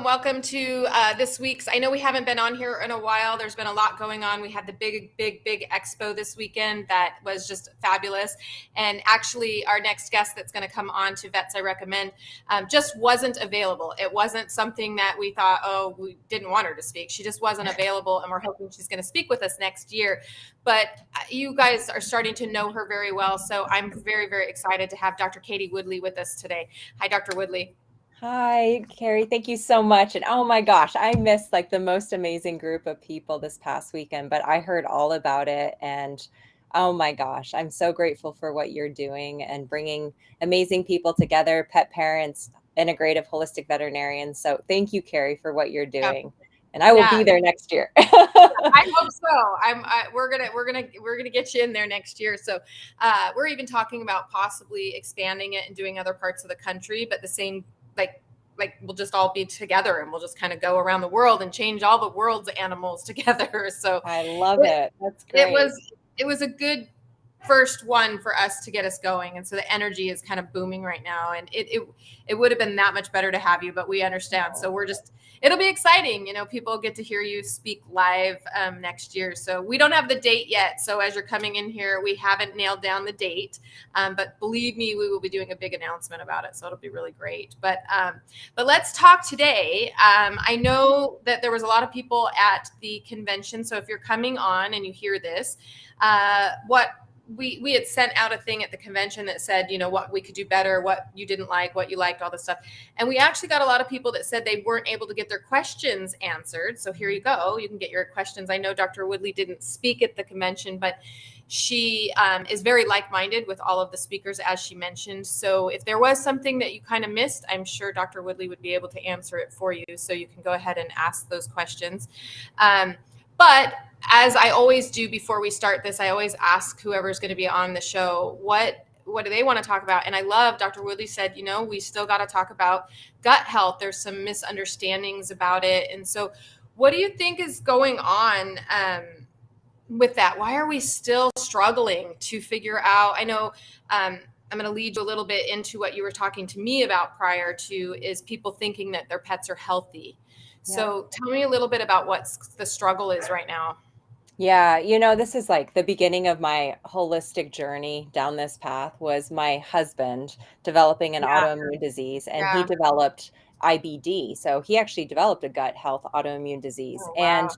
welcome to this week's. I know we haven't been on here in a while. There's been a lot going on. We had the big expo this weekend that was just fabulous. And actually, our next guest that's going to come on to Vets I Recommend just wasn't available. It wasn't something that we thought, oh, we didn't want her to speak. She just wasn't available, and we're hoping she's going to speak with us next year. But you guys are starting to know her very well. So I'm very, very excited to have Dr. Katie Woodley with us today. Hi, Dr. Woodley. Hi, Carrie. Thank you so much. And oh my gosh, I missed like the most amazing group of people this past weekend, but I heard all about it. And oh my gosh, I'm so grateful for what you're doing and bringing amazing people together, pet parents, integrative holistic veterinarians. So thank you, Carrie, for what you're doing. And I will be there next year. I hope so. We're gonna get you in there next year. So we're even talking about possibly expanding it and doing other parts of the country, but the same like we'll just all be together and we'll just kind of go around the world and change all the world's animals together. So I love it. That's great. It was a good first one for us to get us going. And so the energy is kind of booming right now. And it would have been that much better to have you, but we understand. So it'll be exciting. You know, people get to hear you speak live next year. So we don't have the date yet. So as you're coming in here, we haven't nailed down the date. But believe me, we will be doing a big announcement about it. So it'll be really great. But let's talk today. I know that there was a lot of people at the convention. So if you're coming on and you hear this, what we had sent out a thing at the convention that said, you know, what we could do better, what you didn't like, what you liked, all this stuff. And we actually got a lot of people that said they weren't able to get their questions answered. So here you go. You can get your questions. I know Dr. Woodley didn't speak at the convention, but she is very like-minded with all of the speakers, as she mentioned. So if there was something that you kind of missed, I'm sure Dr. Woodley would be able to answer it for you. So you can go ahead and ask those questions. But as I always do before we start this, I always ask whoever's going to be on the show, what do they want to talk about? And I love Dr. Woodley said, you know, we still got to talk about gut health. There's some misunderstandings about it. And so what do you think is going on with that? Why are we still struggling to figure out? I know I'm going to lead you a little bit into what you were talking to me about prior to is people thinking that their pets are healthy. Yeah. So tell me a little bit about what the struggle is right now. Yeah, you know, this is like the beginning of my holistic journey down this path was my husband developing an autoimmune disease, and he developed IBD. So he actually developed a gut health autoimmune disease. Oh, wow. And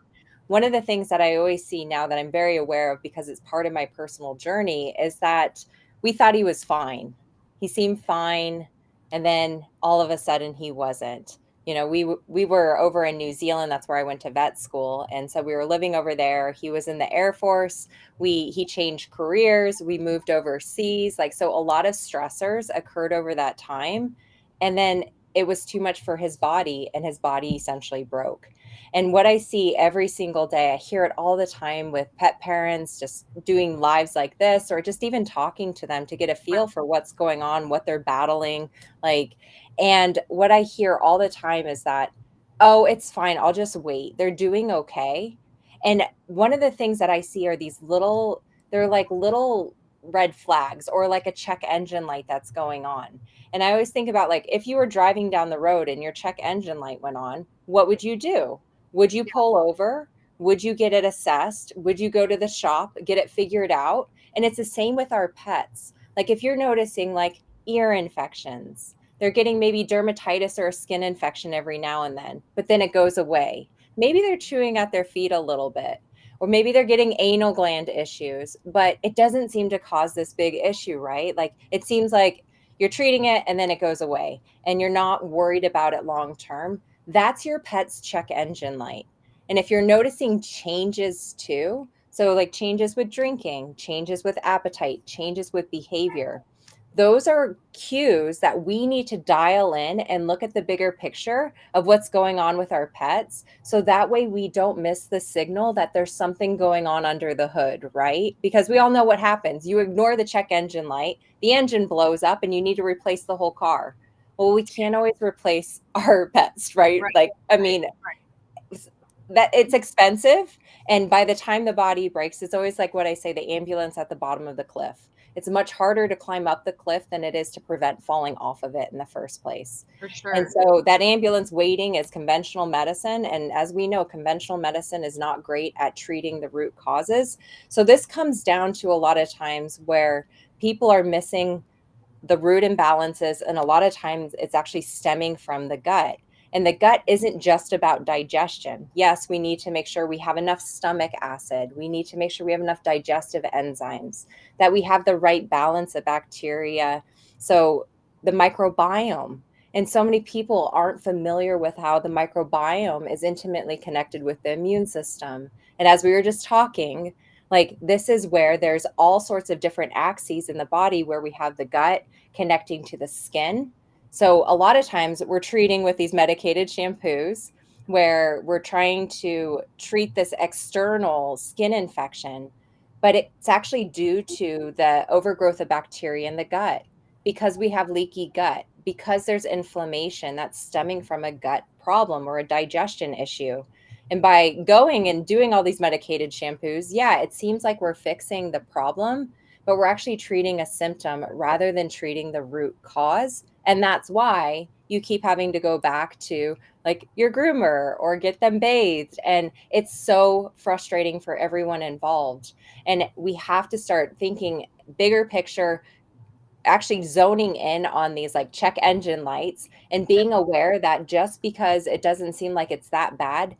one of the things that I always see now that I'm very aware of because it's part of my personal journey is that we thought he was fine. He seemed fine. And then all of a sudden he wasn't. You know, we were over in New Zealand. That's where I went to vet school. And so we were living over there. He was in the Air Force. He changed careers. We moved overseas. Like, so a lot of stressors occurred over that time. And then it was too much for his body, and his body essentially broke. And what I see every single day, I hear it all the time with pet parents just doing lives like this, or just even talking to them to get a feel for what's going on, what they're battling. And what I hear all the time is that, oh, it's fine. I'll just wait. They're doing okay. And one of the things that I see are these they're like little red flags or like a check engine light that's going on. And I always think about, like, if you were driving down the road and your check engine light went on, what would you do? Would you pull over? Would you get it assessed? Would you go to the shop, get it figured out? And it's the same with our pets. Like, if you're noticing like ear infections, they're getting maybe dermatitis or a skin infection every now and then, but then it goes away. Maybe they're chewing at their feet a little bit, or maybe they're getting anal gland issues, but it doesn't seem to cause this big issue, right? Like, it seems like you're treating it and then it goes away and you're not worried about it long term. That's your pet's check engine light. And if you're noticing changes too, so like changes with drinking, changes with appetite, changes with behavior, those are cues that we need to dial in and look at the bigger picture of what's going on with our pets. So that way we don't miss the signal that there's something going on under the hood, right? Because we all know what happens. You ignore the check engine light, the engine blows up and you need to replace the whole car. Well, we can't always replace our pets, right? Like, I mean, that it's expensive. And by the time the body breaks, it's always like what I say, the ambulance at the bottom of the cliff. It's much harder to climb up the cliff than it is to prevent falling off of it in the first place. For And sure. so that ambulance waiting is conventional medicine. And as we know, conventional medicine is not great at treating the root causes. So this comes down to a lot of times where people are missing the root imbalances, and a lot of times it's actually stemming from the gut. And the gut isn't just about digestion. Yes, we need to make sure we have enough stomach acid. We need to make sure we have enough digestive enzymes, that we have the right balance of bacteria. So the microbiome, and so many people aren't familiar with how the microbiome is intimately connected with the immune system. And as we were just talking, like this is where there's all sorts of different axes in the body where we have the gut connecting to the skin. So a lot of times we're treating with these medicated shampoos where we're trying to treat this external skin infection, but it's actually due to the overgrowth of bacteria in the gut, because we have leaky gut, because there's inflammation that's stemming from a gut problem or a digestion issue. And by going and doing all these medicated shampoos, yeah, it seems like we're fixing the problem, but we're actually treating a symptom rather than treating the root cause. And that's why you keep having to go back to like your groomer or get them bathed. And it's so frustrating for everyone involved. And we have to start thinking bigger picture, actually zoning in on these like check engine lights and being aware that just because it doesn't seem like it's that bad,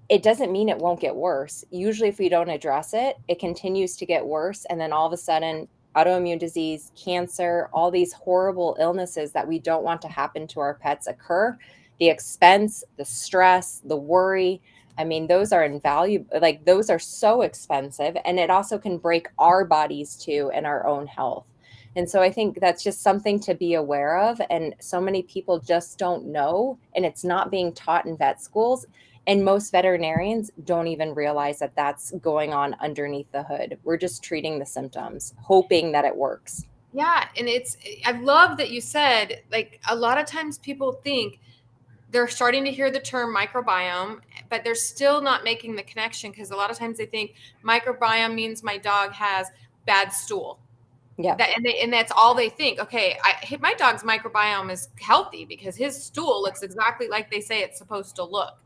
it doesn't mean it won't get worse. Usually, if we don't address it, it continues to get worse. And then all of a sudden, autoimmune disease, cancer, all these horrible illnesses that we don't want to happen to our pets occur. The expense, the stress, the worry. I mean, those are invaluable. Like, those are so expensive. And it also can break our bodies too and our own health. And so I think that's just something to be aware of. And so many people just don't know. And it's not being taught in vet schools. And most veterinarians don't even realize that that's going on underneath the hood. We're just treating the symptoms, hoping that it works. Yeah. And I love that you said, like, a lot of times people think they're starting to hear the term microbiome, but they're still not making the connection, because a lot of times they think microbiome means my dog has bad stool. Yeah. And that's all they think. Okay, my dog's microbiome is healthy because his stool looks exactly like they say it's supposed to look.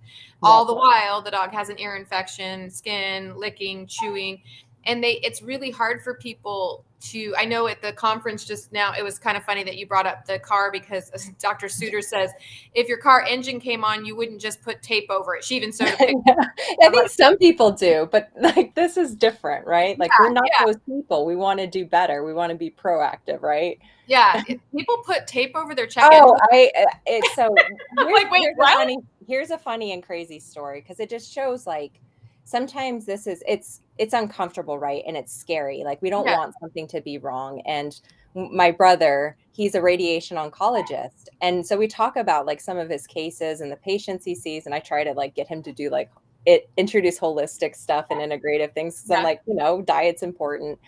All Yep. the while, the dog has an ear infection, skin, licking, chewing, and it's really hard for people to. I know at the conference just now, it was kind of funny that you brought up the car, because Dr. Suter says if your car engine came on, you wouldn't just put tape over it. She even sewed a picture. I I'm think like, some people do, but like this is different, right? Like we're yeah, not yeah. those people. We want to do better. We want to be proactive, right? Yeah, people put tape over their check Oh, engine. it's so I'm like, wait, what? here's a funny and crazy story, because it just shows like sometimes it's uncomfortable, right? And it's scary. Like we don't Yeah, want something to be wrong. And my brother, he's a radiation oncologist. And so we talk about like some of his cases and the patients he sees, and I try to like get him to do like introduce holistic stuff and integrative things. So I'm yeah, like, diet's important.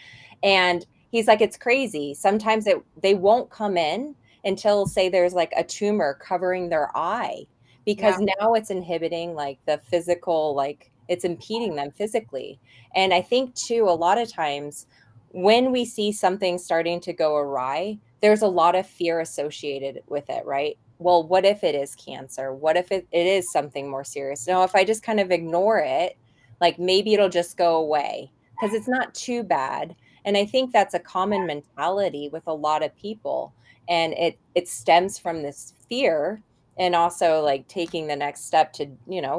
And he's like, it's crazy. Sometimes they won't come in until say there's like a tumor covering their eye, because yeah. now it's inhibiting like the physical, like it's impeding them physically. And I think too, a lot of times when we see something starting to go awry, there's a lot of fear associated with it, right? Well, what if it is cancer? What if it is something more serious? No, if I just kind of ignore it, like maybe it'll just go away because it's not too bad. And I think that's a common mentality with a lot of people. And it stems from this fear, and also like taking the next step to,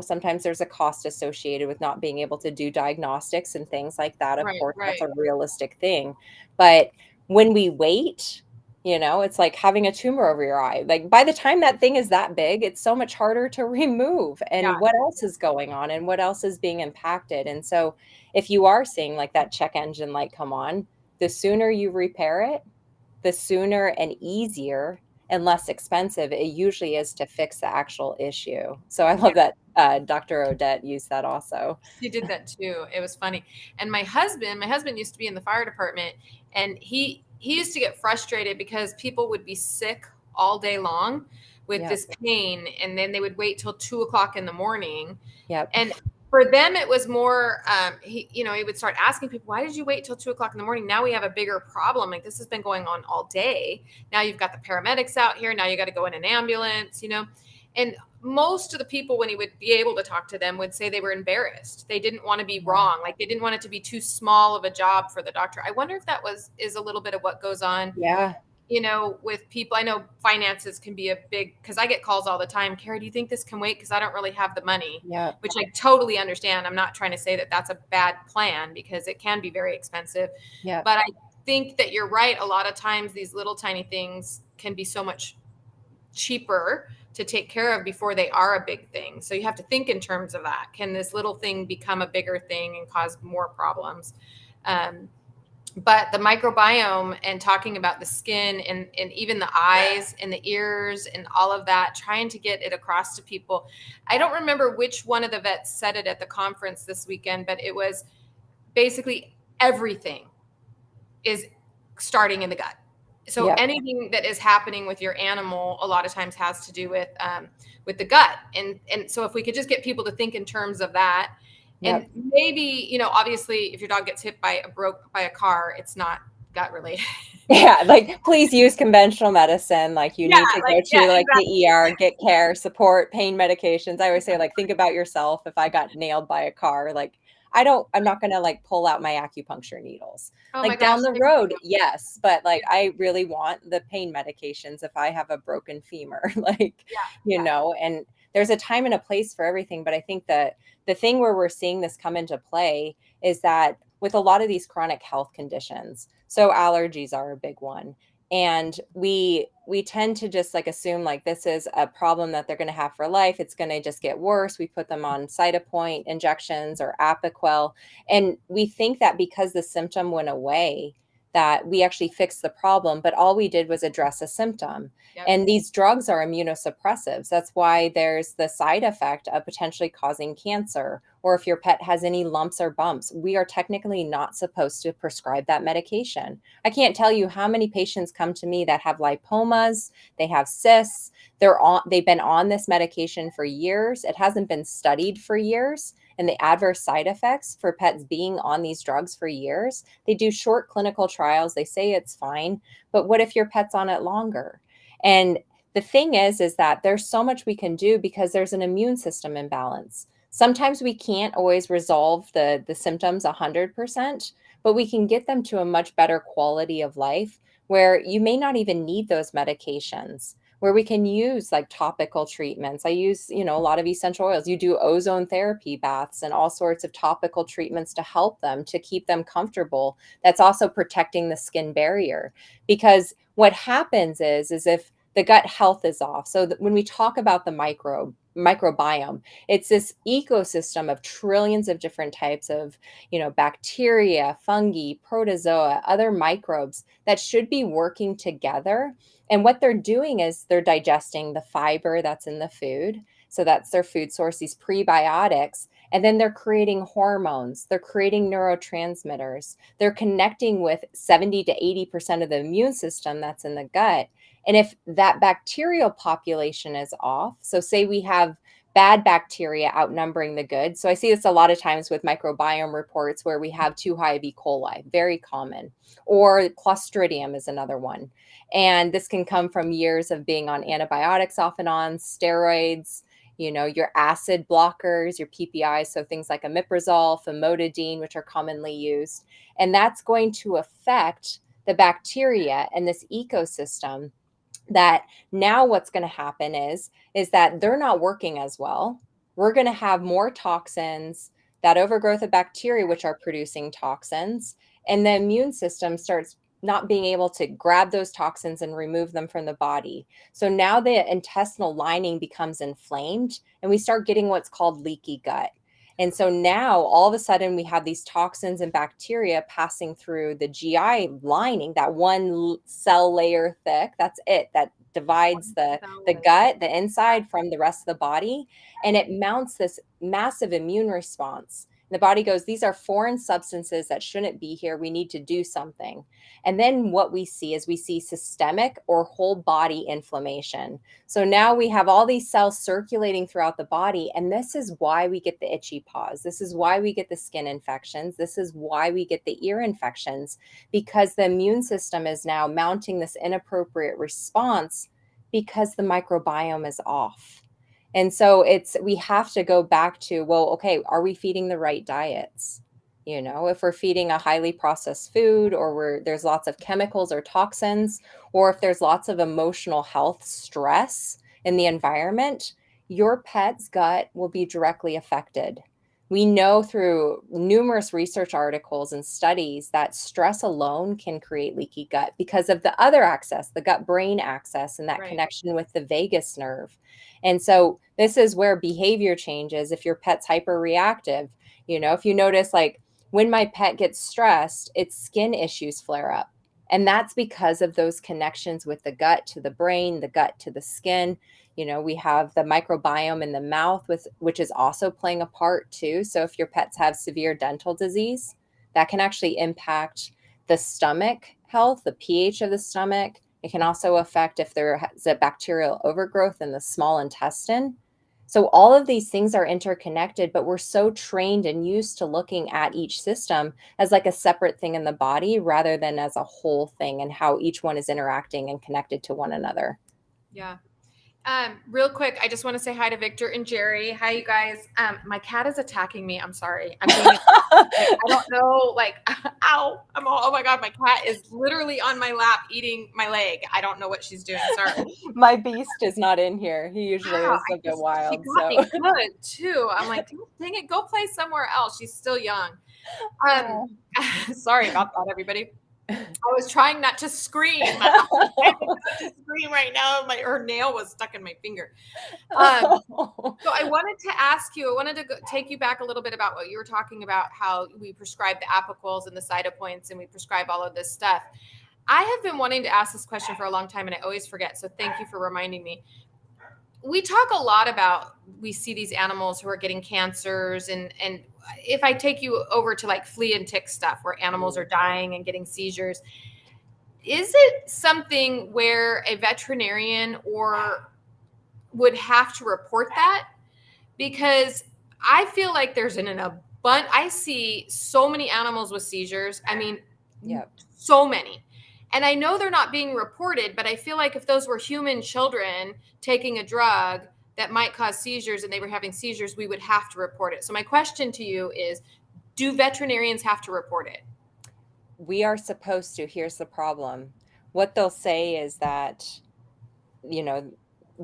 sometimes there's a cost associated with not being able to do diagnostics and things like that. Of Right, course, that's right. a realistic thing. But when we wait, it's like having a tumor over your eye. Like by the time that thing is that big, it's so much harder to remove. Yeah, And what else is going on and what else is being impacted? And so if you are seeing like that check engine light come on, the sooner you repair it, the sooner and easier and less expensive it usually is to fix the actual issue. So I yeah. love that Dr. Odette used that also. She did that too. It was funny. And my husband used to be in the fire department, and he used to get frustrated because people would be sick all day long with Yep. this pain, and then they would wait till 2 o'clock in the morning. Yep. And For them, it was more, he would start asking people, why did you wait till 2 o'clock in the morning? Now we have a bigger problem. Like, this has been going on all day. Now you've got the paramedics out here. Now you got to go in an ambulance, and most of the people, when he would be able to talk to them, would say they were embarrassed. They didn't want to be wrong. Like, they didn't want it to be too small of a job for the doctor. I wonder if that is a little bit of what goes on. Yeah. With people. I know finances can be a big, because I get calls all the time. Carrie, do you think this can wait? Because I don't really have the money. Yeah. Which I totally understand. I'm not trying to say that that's a bad plan, because it can be very expensive. Yeah. But I think that you're right. A lot of times these little tiny things can be so much cheaper to take care of before they are a big thing. So you have to think in terms of that. Can this little thing become a bigger thing and cause more problems? But the microbiome, and talking about the skin and even the eyes and the ears and all of that, trying to get it across to people. I don't remember which one of the vets said it at the conference this weekend, but it was basically everything is starting in the gut. So anything that is happening with your animal a lot of times has to do with the gut. And so if we could just get people to think in terms of that. And maybe, obviously, if your dog gets hit by a car, it's not gut related. Yeah, like, please use conventional medicine. Like, you need to go to exactly. the ER, get care, support, pain medications. I always say, like, think about yourself. If I got nailed by a car, like, I'm not going to like pull out my acupuncture needles. Oh like, my gosh, down the road, yes, but like, I really want the pain medications if I have a broken femur, like, and there's a time and a place for everything. But I think that the thing where we're seeing this come into play is that with a lot of these chronic health conditions, so allergies are a big one. And we tend to just like assume like this is a problem that they're going to have for life. It's going to just get worse. We put them on Cytopoint injections or Apoquel. And we think that because the symptom went away, that we actually fixed the problem, but all we did was address a symptom. And these drugs are immunosuppressives. That's why there's the side effect of potentially causing cancer, or if your pet has any lumps or bumps. We are technically not supposed to prescribe that medication. I can't tell you how many patients come to me that have lipomas, they have cysts, they've been on this medication for years. It hasn't been studied for years. And the adverse side effects for pets being on these drugs for years, they do short clinical trials. They say it's fine, but what if your pet's on it longer? And the thing is that there's so much we can do because there's an immune system imbalance. Sometimes we can't always resolve the symptoms 100%, but we can get them to a much better quality of life where you may not even need those medications, where we can use like topical treatments. I use, a lot of essential oils. You do ozone therapy baths and all sorts of topical treatments to help them, to keep them comfortable. That's also protecting the skin barrier, because what happens is if the gut health is off. So when we talk about the microbiome, it's this ecosystem of trillions of different types of, bacteria, fungi, protozoa, other microbes that should be working together. And what they're doing is they're digesting the fiber that's in the food. So that's their food source, these prebiotics. And then they're creating hormones. They're creating neurotransmitters. They're connecting with 70 to 80% of the immune system that's in the gut. And if that bacterial population is off, so say we have bad bacteria outnumbering the good. So I see this a lot of times with microbiome reports where we have too high of E. coli, very common, or Clostridium is another one. And this can come from years of being on antibiotics off and on, steroids, your acid blockers, your PPIs, so things like omeprazole, famotidine, which are commonly used. And that's going to affect the bacteria and this ecosystem. That now what's going to happen is that they're not working as well. We're going to have more toxins, that overgrowth of bacteria, which are producing toxins, and the immune system starts not being able to grab those toxins and remove them from the body. So now the intestinal lining becomes inflamed, and we start getting what's called leaky gut. And so now all of a sudden we have these toxins and bacteria passing through the GI lining, that one cell layer thick, that's it, that divides the gut, the inside from the rest of the body. And it mounts this massive immune response. The body goes, these are foreign substances that shouldn't be here. We need to do something. And then what we see is we see systemic or whole body inflammation. So now we have all these cells circulating throughout the body. And this is why we get the itchy paws. This is why we get the skin infections. This is why we get the ear infections, because the immune system is now mounting this inappropriate response because the microbiome is off. And so we have to go back to, well, okay, are we feeding the right diets? You know, if we're feeding a highly processed food, or there's lots of chemicals or toxins, or if there's lots of emotional health stress in the environment, your pet's gut will be directly affected. We know through numerous research articles and studies that stress alone can create leaky gut because of the other axis, the gut-brain axis, and that connection with the vagus nerve. And so this is where behavior changes if your pet's hyperreactive. You know, if you notice, like, when my pet gets stressed, its skin issues flare up. And that's because of those connections with the gut to the brain, the gut to the skin. You know, we have the microbiome in the mouth, which is also playing a part too. So if your pets have severe dental disease, that can actually impact the stomach health, the pH of the stomach. It can also affect if there is a bacterial overgrowth in the small intestine. So all of these things are interconnected, but we're so trained and used to looking at each system as like a separate thing in the body rather than as a whole thing, and how each one is interacting and connected to one another. Yeah. Real quick, I just want to say hi to Victor and Jerry. Hi, you guys. My cat is attacking me. I'm sorry. I don't know, like, ow. Oh my God, my cat is literally on my lap eating my leg. I don't know what she's doing. Sorry. My beast is not in here. He usually is a bit wild. She got me good too. I'm like, dang it, go play somewhere else. She's still young. Sorry about that, everybody. I was trying not to scream. I was trying to scream right now. Her nail was stuck in my finger. So I wanted to ask you, I wanted to take you back a little bit about what you were talking about, how we prescribe the apicols and the cytopoints, and we prescribe all of this stuff. I have been wanting to ask this question for a long time, and I always forget. So thank you for reminding me. We talk a lot about, we see these animals who are getting cancers, and if I take you over to like flea and tick stuff where animals are dying and getting seizures, is it something where a veterinarian would have to report that? Because I feel like there's I see so many animals with seizures. I mean, so many. And I know they're not being reported, but I feel like if those were human children taking a drug that might cause seizures and they were having seizures, we would have to report it. So my question to you is, do veterinarians have to report it? We are supposed to. Here's the problem. What they'll say is that, you know,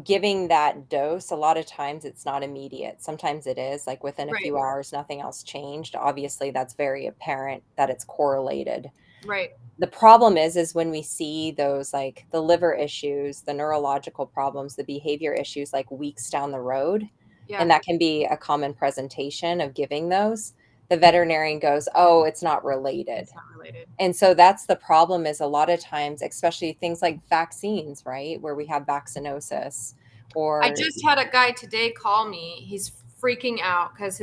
giving that dose, a lot of times it's not immediate. Sometimes it is, like within a few hours, nothing else changed. Obviously, that's very apparent that it's correlated. Right. The problem is when we see those, like the liver issues, the neurological problems, the behavior issues, like weeks down the road, and that can be a common presentation of giving those, the veterinarian goes, oh, it's not related. It's not related. And so that's the problem, is a lot of times, especially things like vaccines, right, where we have vaccinosis. Or I just had a guy today call me. He's freaking out because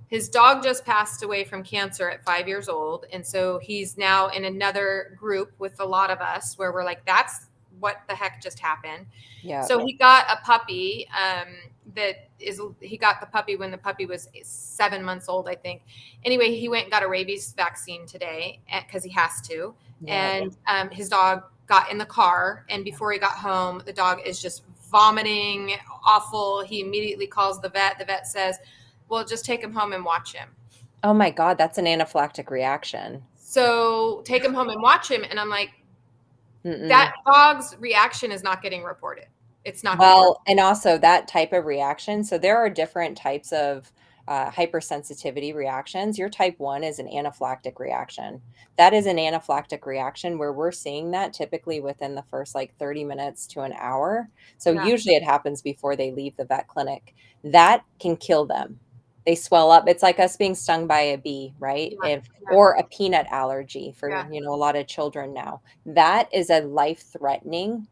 his dog just passed away from cancer at 5 years old. And so he's now in another group with a lot of us where we're like, that's what the heck just happened. Yeah. So he got a puppy he got the puppy when the puppy was 7 months old, I think. Anyway, he went and got a rabies vaccine today because he has to. Yeah. And his dog got in the car. And before he got home, the dog is just vomiting, awful. He immediately calls the vet. The vet says, well, just take him home and watch him. Oh my God, that's an anaphylactic reaction. So take him home and watch him. And I'm like, that dog's reaction is not getting reported. It's not. Well, and also that type of reaction. So there are different types of hypersensitivity reactions. Your type 1 is an anaphylactic reaction. That is an anaphylactic reaction where we're seeing that typically within the first like 30 minutes to an hour. So usually it happens before they leave the vet clinic. That can kill them. They swell up. It's like us being stung by a bee, right? Or a peanut allergy for, a lot of children now. That is a life-threatening,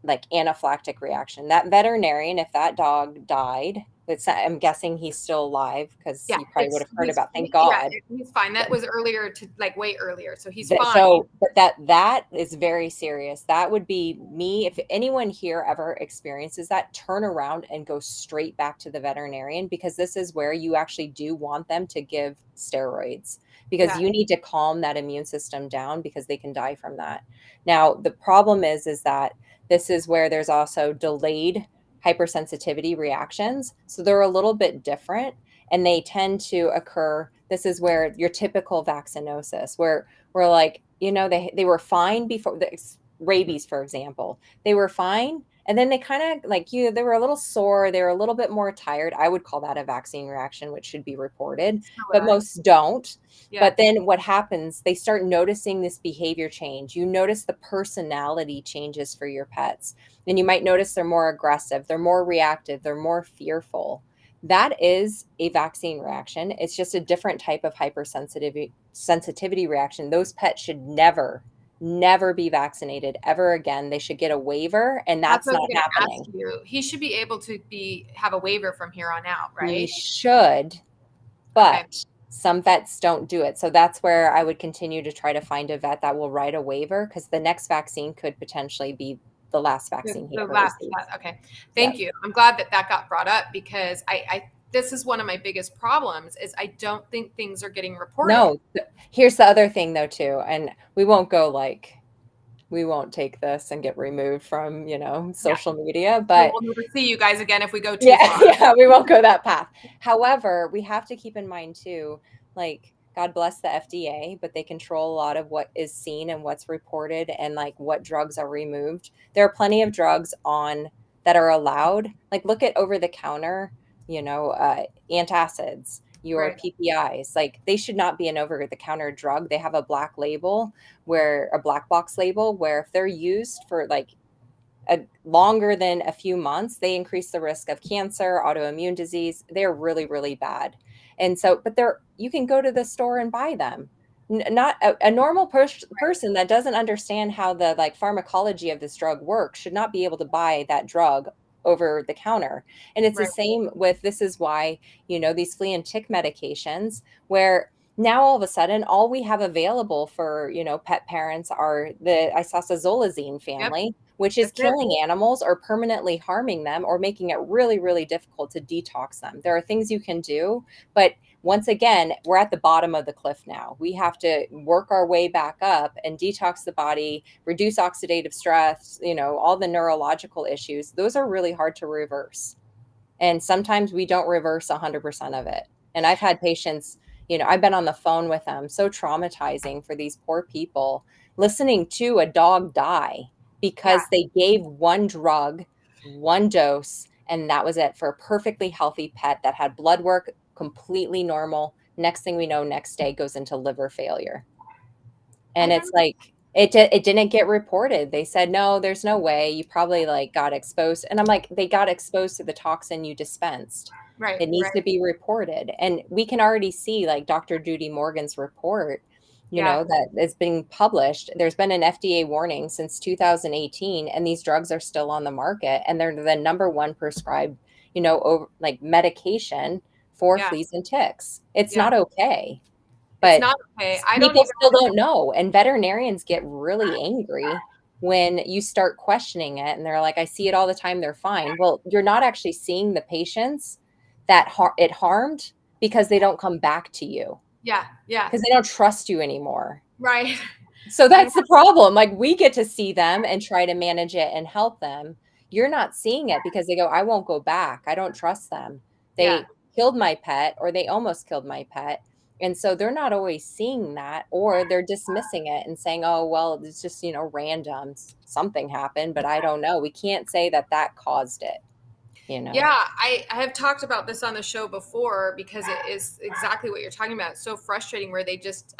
like anaphylactic reaction. That veterinarian, if that dog died I'm guessing he's still alive because Yeah, you probably would have heard about, thank yeah, God. he's fine. That was earlier way earlier. So he's fine. So, but that is very serious. That would be me. If anyone here ever experiences that, turn around and go straight back to the veterinarian, because this is where you actually do want them to give steroids, because you need to calm that immune system down, because they can die from that. Now, the problem is that this is where there's also delayed hypersensitivity reactions. So they're a little bit different, and they tend to occur. This is where your typical vaccinosis, where we're like, they were fine before the rabies, for example. They were fine. And then they kind of they were a little sore. They were a little bit more tired. I would call that a vaccine reaction, which should be reported, but most don't. Yeah. But then what happens, they start noticing this behavior change. You notice the personality changes for your pets. And you might notice they're more aggressive, they're more reactive, they're more fearful. That is a vaccine reaction. It's just a different type of hypersensitivity reaction. Those pets should never be vaccinated ever again. They should get a waiver, and that's not happening. He should be able to have a waiver from here on out, right? He should, but some vets don't do it. So that's where I would continue to try to find a vet that will write a waiver, because the next vaccine could potentially be the last vaccine he ever received. Okay. Thank you. I'm glad that got brought up, because this is one of my biggest problems, is I don't think things are getting reported. No, here's the other thing though too, and we won't take this and get removed from, social media, but we'll never see you guys again if we go too far. Yeah, we won't go that path. However, we have to keep in mind too, God bless the FDA, but they control a lot of what is seen and what's reported, and what drugs are removed. There are plenty of drugs that are allowed. Look at over the counter, antacids, your PPIs. They should not be an over the counter drug. They have a black box label, where if they're used for longer than a few months, they increase the risk of cancer, autoimmune disease. They're really, really bad. And so, but you can go to the store and buy them. Not a normal person that doesn't understand how the pharmacology of this drug works should not be able to buy that drug over the counter. And it's the same with, this is why, these flea and tick medications, where now all of a sudden, all we have available for, pet parents are the isosazolazine family, which is killing animals or permanently harming them, or making it really, really difficult to detox them. There are things you can do, but once again, we're at the bottom of the cliff now. We have to work our way back up and detox the body, reduce oxidative stress, all the neurological issues. Those are really hard to reverse. And sometimes we don't reverse 100% of it. And I've had patients, I've been on the phone with them, so traumatizing for these poor people, listening to a dog die because they gave one drug, one dose, and that was it, for a perfectly healthy pet that had blood work completely normal. Next thing we know, next day goes into liver failure. And it's it didn't get reported. They said, no, there's no way. You probably got exposed. And I'm like, they got exposed to the toxin you dispensed. It needs to be reported. And we can already see Dr. Judy Morgan's report, that is being published. There's been an FDA warning since 2018, and these drugs are still on the market. And they're the number one prescribed, medication for fleas and ticks. It's not okay. But it's not okay. People still don't know. And veterinarians get really angry when you start questioning it. And they're like, I see it all the time. They're fine. Well, you're not actually seeing the patients that it harmed, because they don't come back to you. Yeah. Because they don't trust you anymore. Right. So that's the problem. We get to see them and try to manage it and help them. You're not seeing it because they go, I won't go back. I don't trust them. They killed my pet, or they almost killed my pet. And so they're not always seeing that, or they're dismissing it and saying, oh, well, it's just, random. Something happened, but I don't know. We can't say that caused it. Yeah, I have talked about this on the show before, because it is exactly what you're talking about. It's so frustrating where they just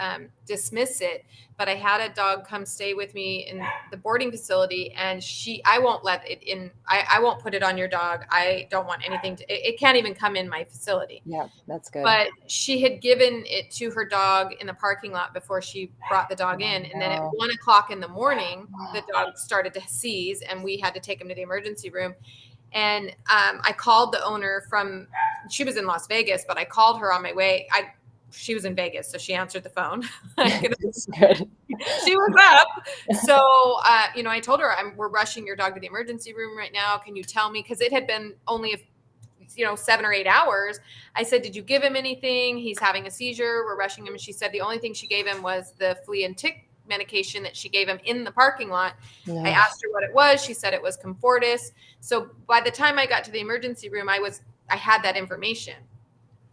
dismiss it. But I had a dog come stay with me in the boarding facility, and I won't let it in. I won't put it on your dog. I don't want anything it can't even come in my facility. Yeah, that's good. But she had given it to her dog in the parking lot before she brought the dog in. And then at 1:00 in the morning, the dog started to seize, and we had to take him to the emergency room. And I called the owner she was in Las Vegas, but I called her on my way. She was in Vegas, so she answered the phone. That's good. She was up. So, I told her, we're rushing your dog to the emergency room right now. Can you tell me? Because it had been only 7 or 8 hours. I said, did you give him anything? He's having a seizure. We're rushing him. And she said the only thing she gave him was the flea and tick medication that she gave him in the parking lot. No. I asked her what it was. She said it was Comfortis. So by the time I got to the emergency room, I had that information.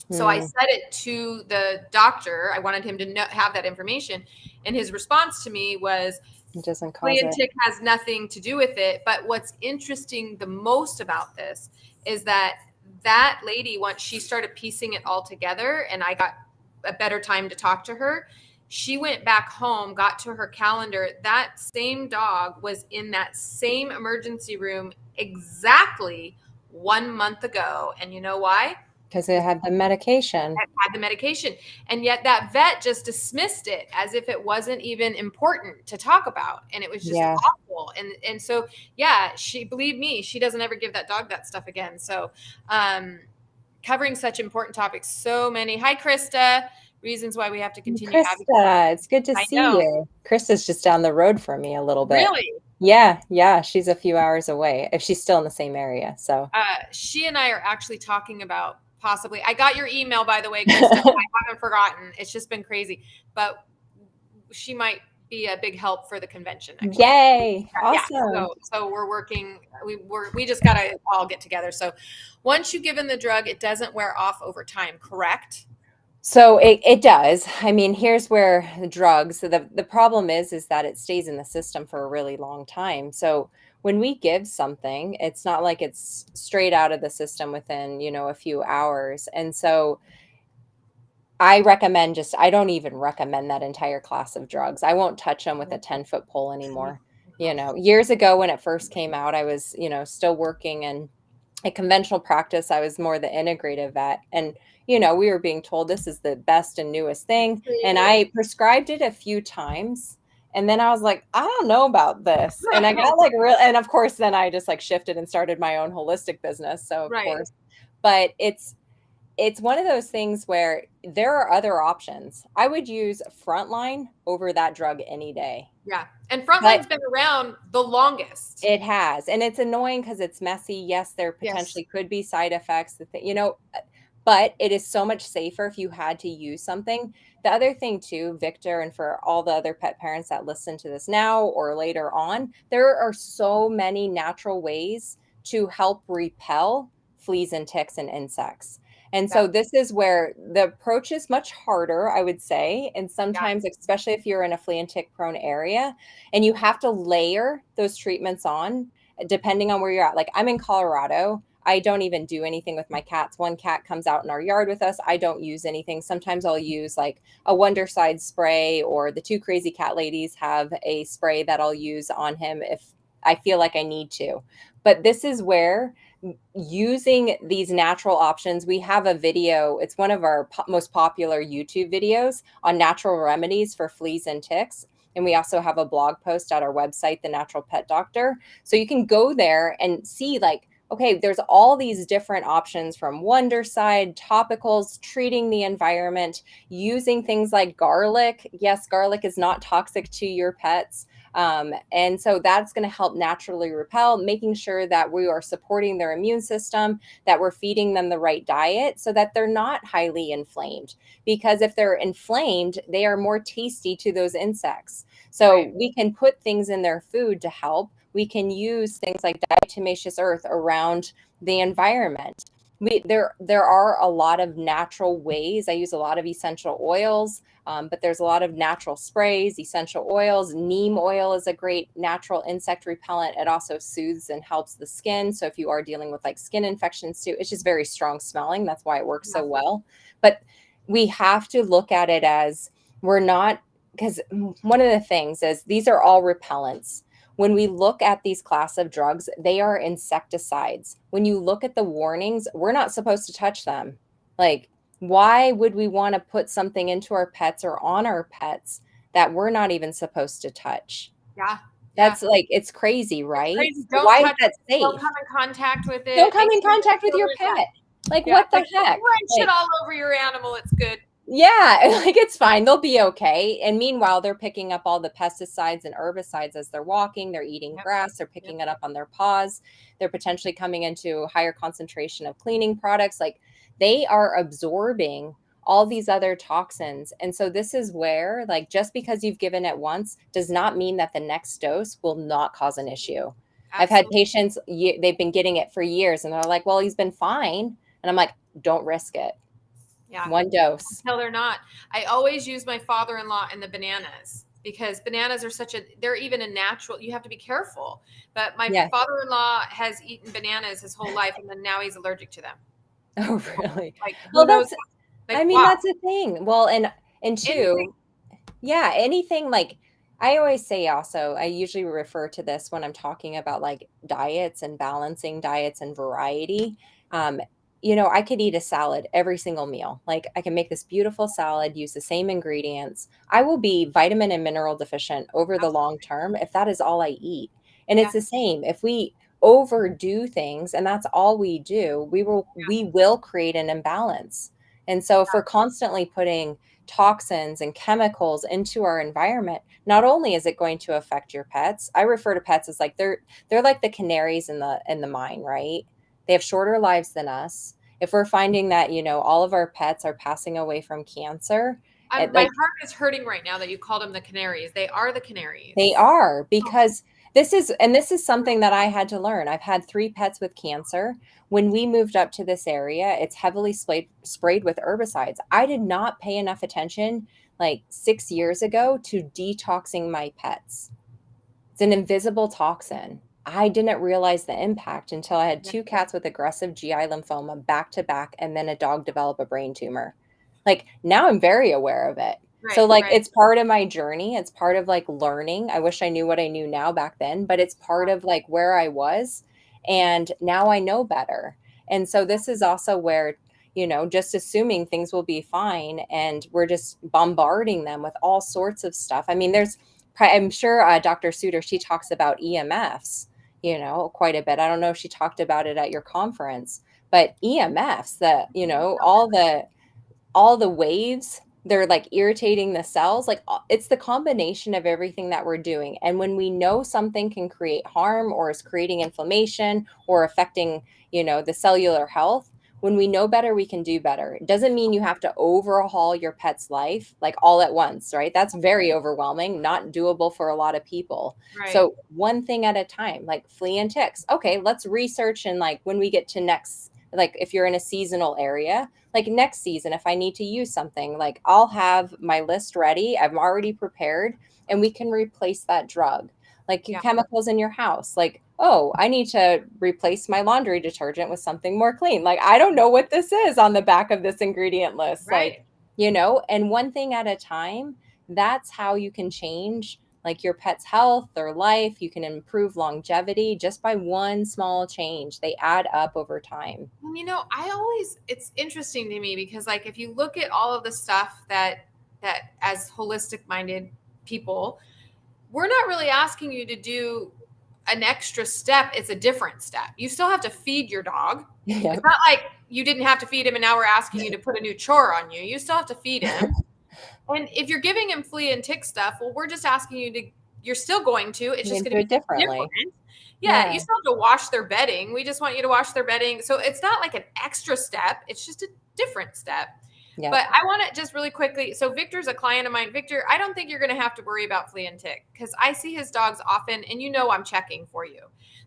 So I said it to the doctor. I wanted him to have that information. And his response to me was, it doesn't cause flea and tick has nothing to do with it. But what's interesting the most about this is that lady, once she started piecing it all together and I got a better time to talk to her, she went back home, got to her calendar. That same dog was in that same emergency room exactly 1 month ago. And you know why? Because it had the medication. It had the medication. And yet that vet just dismissed it as if it wasn't even important to talk about. And it was just awful. And so, believe me, she doesn't ever give that dog that stuff again. So, covering such important topics, so many. Hi, Krista. Reasons why we have to continue. Krista, it's good to see you. Krista's just down the road from me a little bit. Really? Yeah. She's a few hours away, if she's still in the same area. So she and I are actually talking about possibly. I got your email, by the way, Krista. I haven't forgotten. It's just been crazy, but she might be a big help for the convention. Actually. Yay! Awesome. Yeah, so we're working. We just gotta all get together. So once you've given the drug, it doesn't wear off over time, correct? So it does. I mean, here's where the drugs, the problem is that it stays in the system for a really long time. So when we give something, it's not like it's straight out of the system within, a few hours. And so I don't even recommend that entire class of drugs. I won't touch them with a 10-foot pole anymore. Years ago when it first came out, I was, still working in a conventional practice. I was more the integrative vet. And, we were being told this is the best and newest thing. And I prescribed it a few times. And then I was like, I don't know about this. And I got and of course, then I just shifted and started my own holistic business. So of course, but it's one of those things where there are other options. I would use Frontline over that drug any day. Yeah. And Frontline's been around the longest. It has. And it's annoying because it's messy. Yes, there potentially could be side effects, but it is so much safer if you had to use something. The other thing too, Victor, and for all the other pet parents that listen to this now or later on, there are so many natural ways to help repel fleas and ticks and insects. And so this is where the approach is much harder, I would say. And sometimes, especially if you're in a flea and tick prone area, and you have to layer those treatments on depending on where you're at. Like I'm in Colorado. I don't even do anything with my cats. One cat comes out in our yard with us. I don't use anything. Sometimes I'll use like a Wondercide spray, or the two crazy cat ladies have a spray that I'll use on him if I feel like I need to. But this is where using these natural options, we have a video. It's one of our most popular YouTube videos on natural remedies for fleas and ticks. And we also have a blog post at our website, The Natural Pet Doctor. So you can go there and see okay, there's all these different options from Wondercide, topicals, treating the environment, using things like garlic. Yes, garlic is not toxic to your pets. And so that's going to help naturally repel, making sure that we are supporting their immune system, that we're feeding them the right diet so that they're not highly inflamed. Because if they're inflamed, they are more tasty to those insects. So we can put things in their food to help. We can use things like diatomaceous earth around the environment. There are a lot of natural ways. I use a lot of essential oils, but there's a lot of natural sprays, essential oils. Neem oil is a great natural insect repellent. It also soothes and helps the skin. So if you are dealing with skin infections too, it's just very strong smelling. That's why it works so well. But we have to look at it as because one of the things is these are all repellents. When we look at these class of drugs, they are insecticides. When you look at the warnings, we're not supposed to touch them. Why would we want to put something into our pets or on our pets that we're not even supposed to touch? Yeah. That's like, it's crazy, It's right? crazy. So why is that Don't safe? come in contact with Don't it. come Make in sure the contact with your children, pet. Like, yeah, what the like don't heck? write shit Like, all over your animal. It's good. yeah, like it's fine. They'll be okay. And meanwhile, they're picking up all the pesticides and herbicides as they're walking. They're eating Yep. grass. They're Yep. picking it up on their paws. They're potentially coming into a higher concentration of cleaning products. Like, they are absorbing all these other toxins. And so this is where, like, just because you've given it once does not mean that the next dose will not cause an issue. I've had Absolutely. patients, they've been getting it for years, and they're like, well, he's been fine. And I'm like, don't risk it. Yeah. One dose. No, they're not. I always use my father-in-law and the bananas because bananas are they're even a natural, you have to be careful. But my Yes. father-in-law has eaten bananas his whole life, and then now he's allergic to them. Oh, really? Like, who Well, knows? I Like, mean, wow. that's the thing. Well, and Anything. two, yeah, anything like, I always say also, I usually refer to this when I'm talking about like diets and balancing diets and variety. Um, I could eat a salad every single meal. Like, I can make this beautiful salad, use the same ingredients. I will be vitamin and mineral deficient over the long term if that is all I eat. And Yeah. it's the same. If we overdo things and that's all we do, we will create an imbalance. And so if we're constantly putting toxins and chemicals into our environment, not only is it going to affect your pets, I refer to pets as like they're like the canaries in the mine, right? They have shorter lives than us. If we're finding that, all of our pets are passing away from cancer, My like, heart is hurting right now that you called them the canaries. They are the canaries. they are, because this is something that I had to learn. I've had 3 pets with cancer. When we moved up to this area, it's heavily sprayed with herbicides. I did not pay enough attention like 6 years ago to detoxing my pets. It's an invisible toxin. I didn't realize the impact until I had Yeah. 2 cats with aggressive GI lymphoma back to back, and then a dog develop a brain tumor. Like, now I'm very aware of it. So, Right, like, right. it's part of my journey. It's part of like learning. I wish I knew what I knew now back then, but it's part of like where I was. And now I know better. And so this is also where, just assuming things will be fine, and we're just bombarding them with all sorts of stuff. I mean, I'm sure Dr. Suter, she talks about EMFs, quite a bit. I don't know if she talked about it at your conference, but EMFs, all the waves, they're like irritating the cells. Like, it's the combination of everything that we're doing. And when we know something can create harm or is creating inflammation or affecting, the cellular health, when we know better, we can do better. It doesn't mean you have to overhaul your pet's life like all at once, right? That's very overwhelming, not doable for a lot of people. Right. So one thing at a time, like flea and ticks. Okay, let's research. And like when we get to next, like if you're in a seasonal area, like next season, if I need to use something, like I'll have my list ready. I'm already prepared, and we can replace that drug. Like Yeah. chemicals in your house, like, oh, I need to replace my laundry detergent with something more clean. Like, I don't know what this is on the back of this ingredient list. Like, Right. and one thing at a time, that's how you can change like your pet's health, their life. You can improve longevity just by one small change. They add up over time. And it's interesting to me because like if you look at all of the stuff that as holistic minded people, we're not really asking you to do an extra step. It's a different step. You still have to feed your dog. Yeah. It's not like you didn't have to feed him and now we're asking you to put a new chore on you. You still have to feed him. And if you're giving him flea and tick stuff, well, we're just asking you're still going to, it's You just can going do to it be different. differently. Yeah, you Yeah. still have to wash their bedding. We just want you to wash their bedding. So it's not like an extra step. It's just a different step. Yeah. But I want to just really quickly. So Victor's a client of mine. Victor, I don't think you're going to have to worry about flea and tick because I see his dogs often, and I'm checking for you,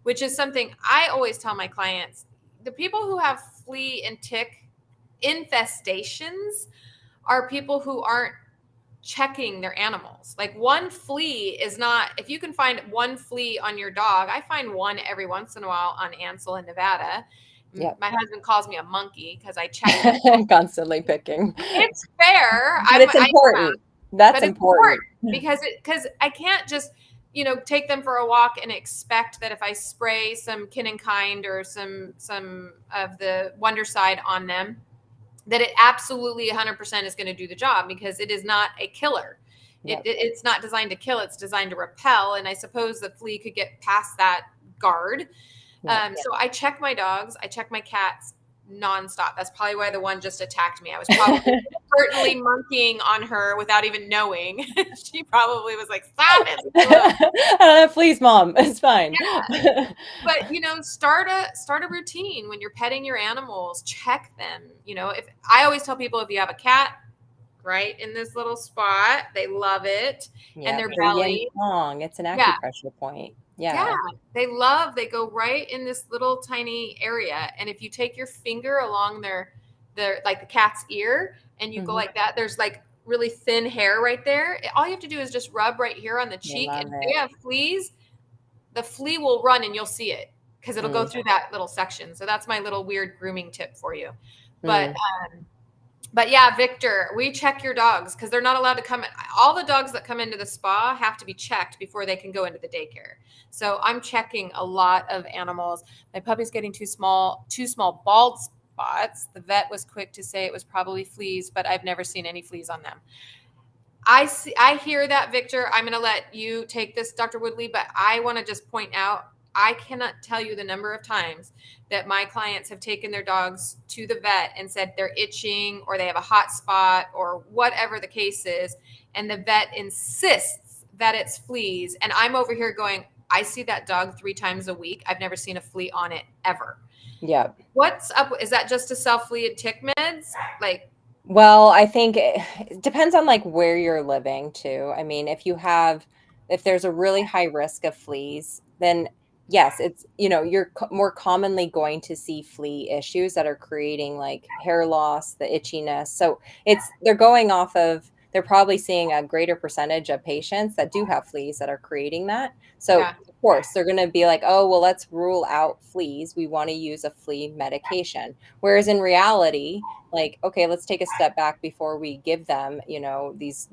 which is something I always tell my clients. The people who have flea and tick infestations are people who aren't checking their animals. Like one flea is not, if you can find one flea on your dog, I find one every once in a while on Ansel in Nevada. Yep. My husband calls me a monkey because I check them. Constantly picking. It's fair. But it's important. That's But it's important. because I can't just, take them for a walk and expect that if I spray some Kin and Kind or some of the Wondercide on them, that it absolutely 100% is going to do the job because it is not a killer. Yep. It's not designed to kill, it's designed to repel. And I suppose the flea could get past that guard. Yep. So I check my dogs, I check my cats nonstop. That's probably why the one just attacked me. I was probably certainly monkeying on her without even knowing. She probably was like, stop it. I don't have fleas, Mom. It's fine. Yeah. But start a routine when you're petting your animals. Check them. If I always tell people, if you have a cat right in this little spot, they love it, and their belly. It's an acupressure point. Yeah, they go right in this little tiny area. And if you take your finger along their like the cat's ear and you go like that, there's like really thin hair right there. All you have to do is just rub right here on the cheek. And if they have fleas, the flea will run and you'll see it because it'll go through that little section. So that's my little weird grooming tip for you. But yeah, Victor, we check your dogs because they're not allowed to come. All the dogs that come into the spa have to be checked before they can go into the daycare. So I'm checking a lot of animals. My puppy's getting two small bald spots. The vet was quick to say it was probably fleas, but I've never seen any fleas on them. I hear that, Victor. I'm going to let you take this, Dr. Woodley, but I want to just point out, I cannot tell you the number of times that my clients have taken their dogs to the vet and said they're itching or they have a hot spot or whatever the case is. And the vet insists that it's fleas. And I'm over here going, I see that dog 3 times a week. I've never seen a flea on it ever. Yeah. What's up? Is that just to sell flea and tick meds? Well, I think it depends on like where you're living too. I mean, if there's a really high risk of fleas, then yes, it's, you're more commonly going to see flea issues that are creating like hair loss, the itchiness. So they're probably seeing a greater percentage of patients that do have fleas that are creating that. So of course they're going to be like, oh, well, let's rule out fleas. We want to use a flea medication. Whereas in reality, like, okay, let's take a step back before we give them, these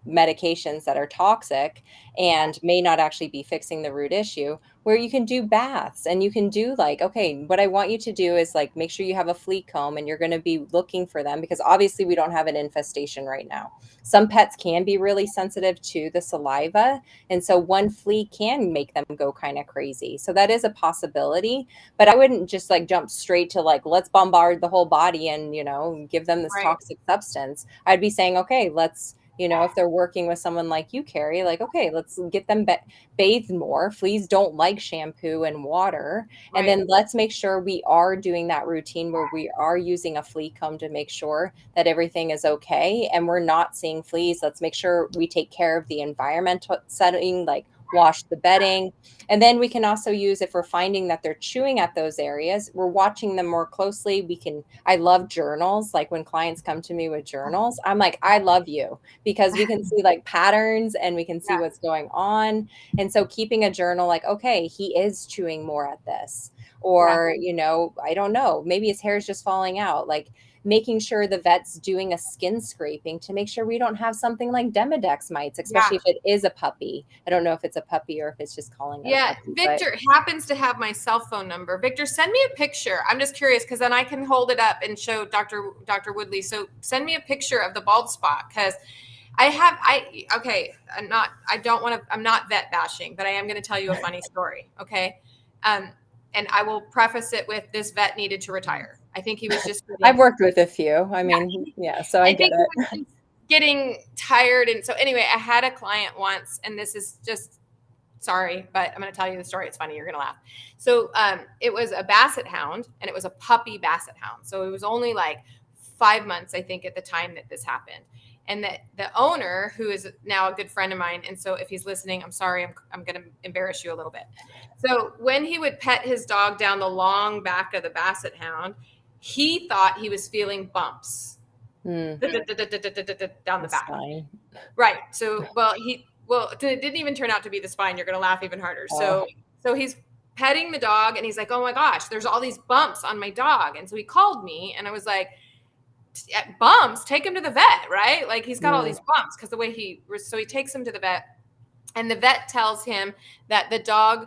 medications that are toxic and may not actually be fixing the root issue, where you can do baths and you can do like, okay, what I want you to do is like, make sure you have a flea comb and you're going to be looking for them because obviously we don't have an infestation right now. Some pets can be really sensitive to the saliva. And so one flea can make them go kind of crazy. So that is a possibility, but I wouldn't just like jump straight to like, let's bombard the whole body and, give them this toxic substance. I'd be saying, okay, let's, if they're working with someone like you, Carrie, like, okay, let's get them bathed more. Fleas don't like shampoo and water. Right. And then let's make sure we are doing that routine where we are using a flea comb to make sure that everything is okay and we're not seeing fleas. Let's make sure we take care of the environmental setting, like wash the bedding. And then we can also use, if we're finding that they're chewing at those areas, we're watching them more closely. I love journals. Like when clients come to me with journals, I'm like, I love you, because we can see like patterns and we can see what's going on. And so keeping a journal, like, okay, he is chewing more at this, or, I don't know, maybe his hair is just falling out. Like making sure the vet's doing a skin scraping to make sure we don't have something like Demidex mites, especially if it is a puppy. I don't know if it's a puppy or if it's just calling it a puppy, Victor happens to have my cell phone number. Victor, send me a picture. I'm just curious because then I can hold it up and show Dr. Woodley. So send me a picture of the bald spot because I'm not vet bashing, but I am going to tell you a funny story. Okay. And I will preface it with, this vet needed to retire. I think he was just I've worked with a few. I mean, so I get it. He was getting tired. And so anyway, I had a client once, and this is just, sorry, but I'm going to tell you the story. It's funny. You're going to laugh. So it was a basset hound, and it was a puppy basset hound. So it was only like 5 months, I think, at the time that this happened. And the owner, who is now a good friend of mine, and so if he's listening, I'm sorry, I'm going to embarrass you a little bit. So when he would pet his dog down the long back of the basset hound, he thought he was feeling bumps down the back. Spine. Right. So, it didn't even turn out to be the spine. You're going to laugh even harder. So he's petting the dog, and he's like, oh my gosh, there's all these bumps on my dog. And so he called me, and I was like, bumps, take him to the vet, right? Like he's got all these bumps because the way so he takes him to the vet, and the vet tells him that the dog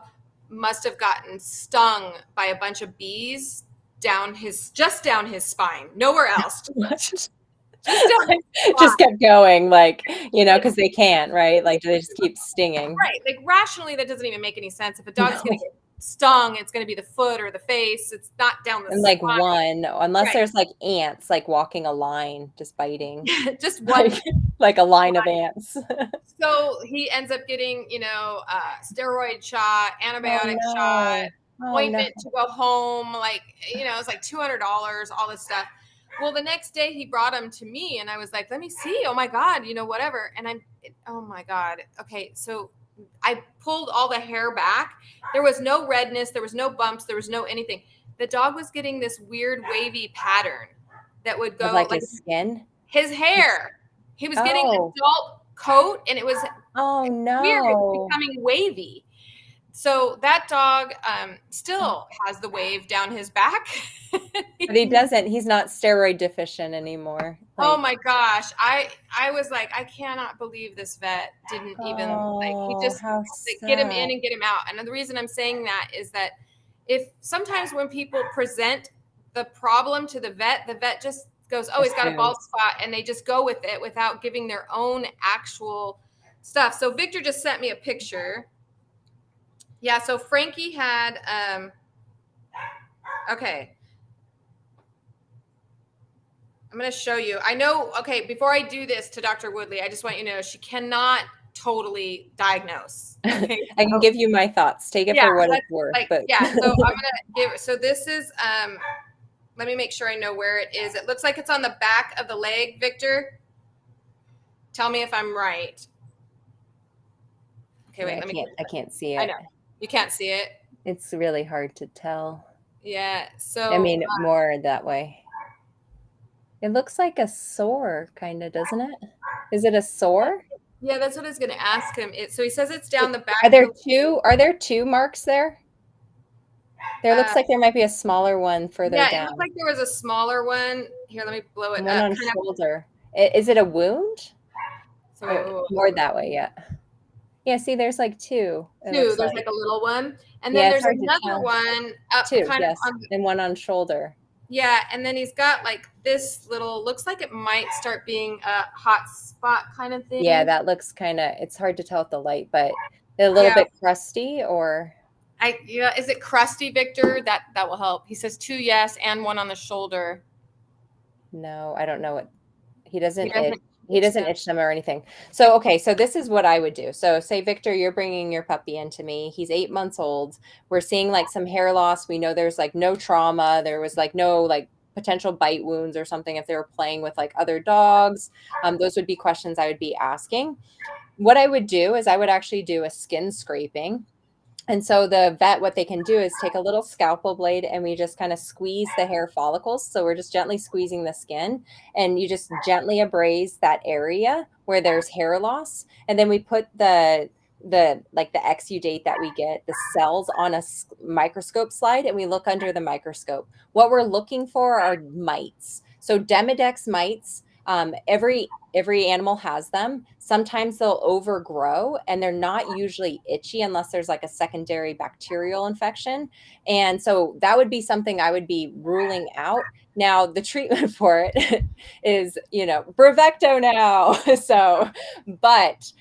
must have gotten stung by a bunch of bees down his spine, nowhere else. just kept going, like, because they can't, right? Like, they just keep stinging. Right. Like rationally, that doesn't even make any sense. If a dog's going to No. get stung, it's going to be the foot or the face. It's not down the And like spine. unless Right. there's like ants, like walking a line, just biting, Just one. like a line of ants. So he ends up getting, steroid shot, antibiotic Oh shot, no. Oh no. ointment to go home. Like, it's like $200, all this stuff. Well, the next day he brought him to me and I was like, let me see. Oh my God, whatever. And oh my God. Okay. So I pulled all the hair back. There was no redness. There was no bumps. There was no anything. The dog was getting this weird wavy pattern that would go like his skin, his hair. He was getting Oh. adult coat and it was Oh weird. It was no. becoming wavy. So that dog still has the wave down his back. But he's not steroid deficient anymore. Oh my gosh. I was like, I cannot believe this vet didn't even he just get him in and get him out. And the reason I'm saying that is that if sometimes when people present the problem to the vet just goes, oh, he's got a bald spot, and they just go with it without giving their own actual stuff. So Victor just sent me a picture. Yeah, so Frankie had okay. I'm going to show you. I know, okay, before I do this to Dr. Woodley, I just want you to know she cannot totally diagnose. Okay? I can give you my thoughts. Take it for what it's worth. So I'm going to give, so this is, let me make sure I know where it is. It looks like it's on the back of the leg, Victor. Tell me if I'm right. Okay, wait, I can't see it. I know. You can't see it? It's really hard to tell. Yeah, so. I mean, more that way. It looks like a sore, kind of, doesn't it? Is it a sore? Yeah, that's what I was going to ask him. So he says it's down the back. Are there two marks there? There looks like there might be a smaller one further down. Yeah, it looks like there was a smaller one. Here, let me blow it one up. On shoulder. Is it a wound? So more that way, yeah. Yeah, see, there's like two. There's like a little one. And then there's another one up and one on shoulder. Yeah, and then he's got like this little, looks like it might start being a hot spot kind of thing. Yeah, that looks kind of, it's hard to tell with the light, but a little bit crusty or? Is it crusty, Victor? That will help. He says 2 yes and 1 on the shoulder. No, I don't know what, he doesn't itch them or anything. So, okay. So this is what I would do. So say, Victor, you're bringing your puppy into me. He's 8 months old. We're seeing like some hair loss. We know there's like no trauma. There was like no like potential bite wounds or something. If they were playing with like other dogs, those would be questions I would be asking. What I would do is I would actually do a skin scraping. And so the vet, what they can do is take a little scalpel blade and we just kind of squeeze the hair follicles. So we're just gently squeezing the skin and you just gently abrase that area where there's hair loss. And then we put the exudate that we get, the cells, on a microscope slide and we look under the microscope. What we're looking for are mites. So Demidex mites, every animal has them. Sometimes they'll overgrow and they're not usually itchy unless there's like a secondary bacterial infection. And so that would be something I would be ruling out. Now, the treatment for it is, Brevecto now. So, but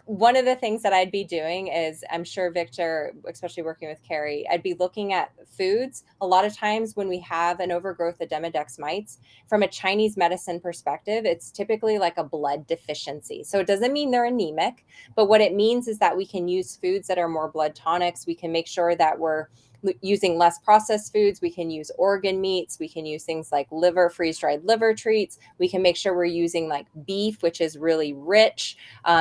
one of the things that I'd be doing is, I'm sure Victor, especially working with Carrie, I'd be looking at foods. A lot of times when we have an overgrowth of Demidex mites, from a Chinese medicine perspective, it's typically like a blood deficiency. So it doesn't mean they're anemic, but what it means is that we can use foods that are more blood tonics. We can make sure that we're using less processed foods. We can use organ meats. We can use things like liver, freeze-dried liver treats. We can make sure we're using like beef, which is really rich.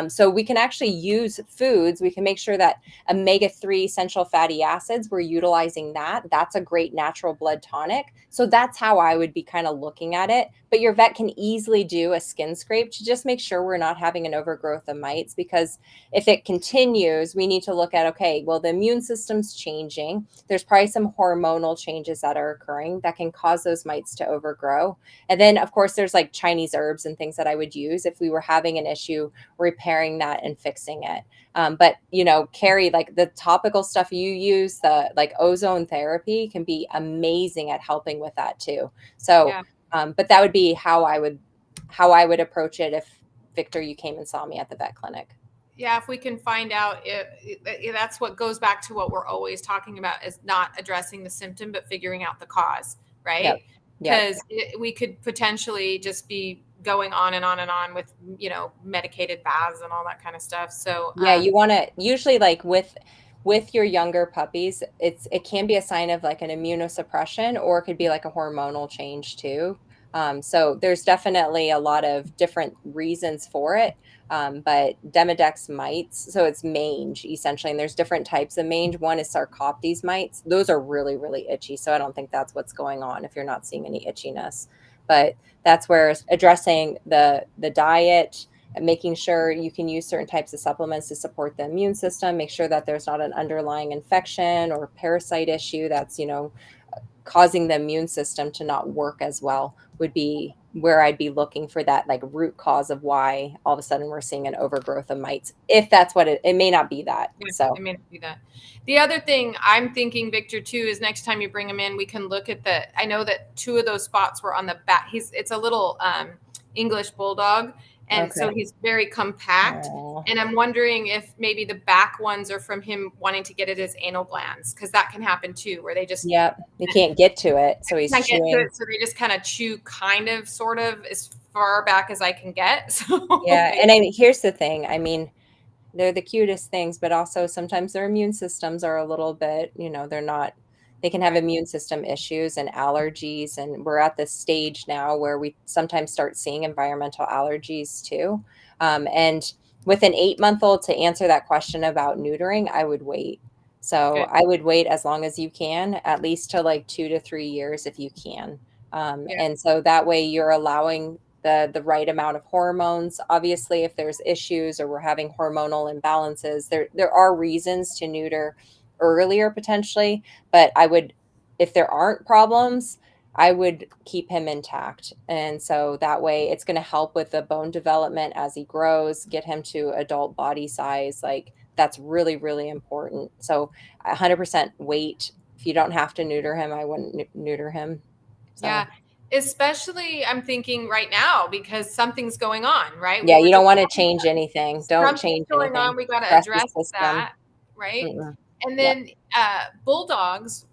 So we can actually use foods. We can make sure that omega-3 essential fatty acids, we're utilizing that. That's a great natural blood tonic. So that's how I would be kind of looking at it. But your vet can easily do a skin scrape to just make sure we're not having an overgrowth of mites, because if it continues, we need to look at, okay, well, the immune system's changing. There's probably some hormonal changes that are occurring that can cause those mites to overgrow. And then, of course, there's like Chinese herbs and things that I would use if we were having an issue, repairing that and fixing it. But, Carrie, like the topical stuff you use, the like ozone therapy can be amazing at helping with that too. So, but that would be how I would how I would approach it if, Victor, you came and saw me at the vet clinic. Yeah, if we can find out if that's what goes back to what we're always talking about, is not addressing the symptom, but figuring out the cause, right? Yep. Because we could potentially just be going on and on and on with, medicated baths and all that kind of stuff. So Yeah, you want to usually, like, with your younger puppies, it can be a sign of like an immunosuppression, or it could be like a hormonal change too. So there's definitely a lot of different reasons for it. But Demidex mites, so it's mange essentially, and there's different types of mange. One is Sarcoptes mites. Those are really, really itchy. So I don't think that's what's going on if you're not seeing any itchiness. But that's where addressing the diet, and making sure you can use certain types of supplements to support the immune system, make sure that there's not an underlying infection or parasite issue that's, causing the immune system to not work as well, would be where I'd be looking for that like root cause of why all of a sudden we're seeing an overgrowth of mites. If that's what it may not be that. Yeah, So it may not be that. The other thing I'm thinking, Victor, too, is next time you bring him in, we can look at I know that 2 of those spots were on the back. It's a little English bulldog. And so he's very compact. Aww. And I'm wondering if maybe the back ones are from him wanting to get at his anal glands, because that can happen too, where they just they can't get to it. So he's chewing. So they just kind of chew kind of sort of as far back as I can get. So yeah. And here's the thing. I mean, they're the cutest things, but also sometimes their immune systems are a little bit, they can have immune system issues and allergies. And we're at this stage now where we sometimes start seeing environmental allergies too. And with an 8-month-old, to answer that question about neutering, I would wait. So good. I would wait as long as you can, at least to like 2 to 3 years if you can. And so that way you're allowing the right amount of hormones. Obviously, if there's issues or we're having hormonal imbalances, there are reasons to neuter earlier potentially, but if there aren't problems, I would keep him intact. And so that way it's going to help with the bone development as he grows, get him to adult body size. Like, that's really, really important. So 100% wait. If you don't have to neuter him, I wouldn't neuter him. So. Yeah. Especially, I'm thinking right now, because something's going on, right? Yeah, you don't want to change anything. Don't change going anything. on. We got to address that, right? Mm-mm. And then bulldogs,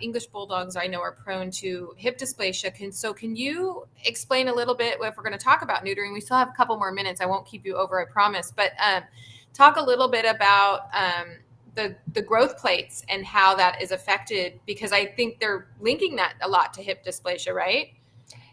English bulldogs, I know are prone to hip dysplasia. Can you explain a little bit, if we're going to talk about neutering? We still have a couple more minutes. I won't keep you over, I promise. But talk a little bit about the growth plates and how that is affected, because I think they're linking that a lot to hip dysplasia, right?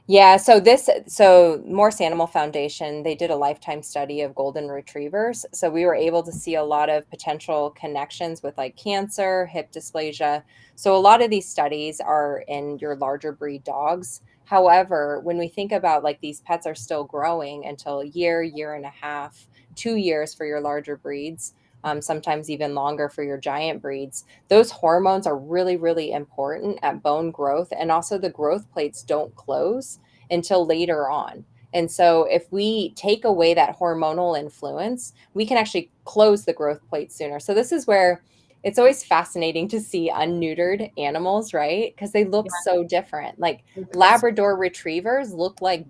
Yeah, so Morse Animal Foundation, they did a lifetime study of golden retrievers. So we were able to see a lot of potential connections with like cancer, hip dysplasia. So a lot of these studies are in your larger breed dogs. However, when we think about like these pets are still growing until a year and a half, 2 years for your larger breeds, sometimes even longer for your giant breeds. Those hormones are really, really important at bone growth. And also the growth plates don't close until later on. And so if we take away that hormonal influence, we can actually close the growth plate sooner. So this is where it's always fascinating to see unneutered animals, right? Because they look so different. Like Labrador retrievers look like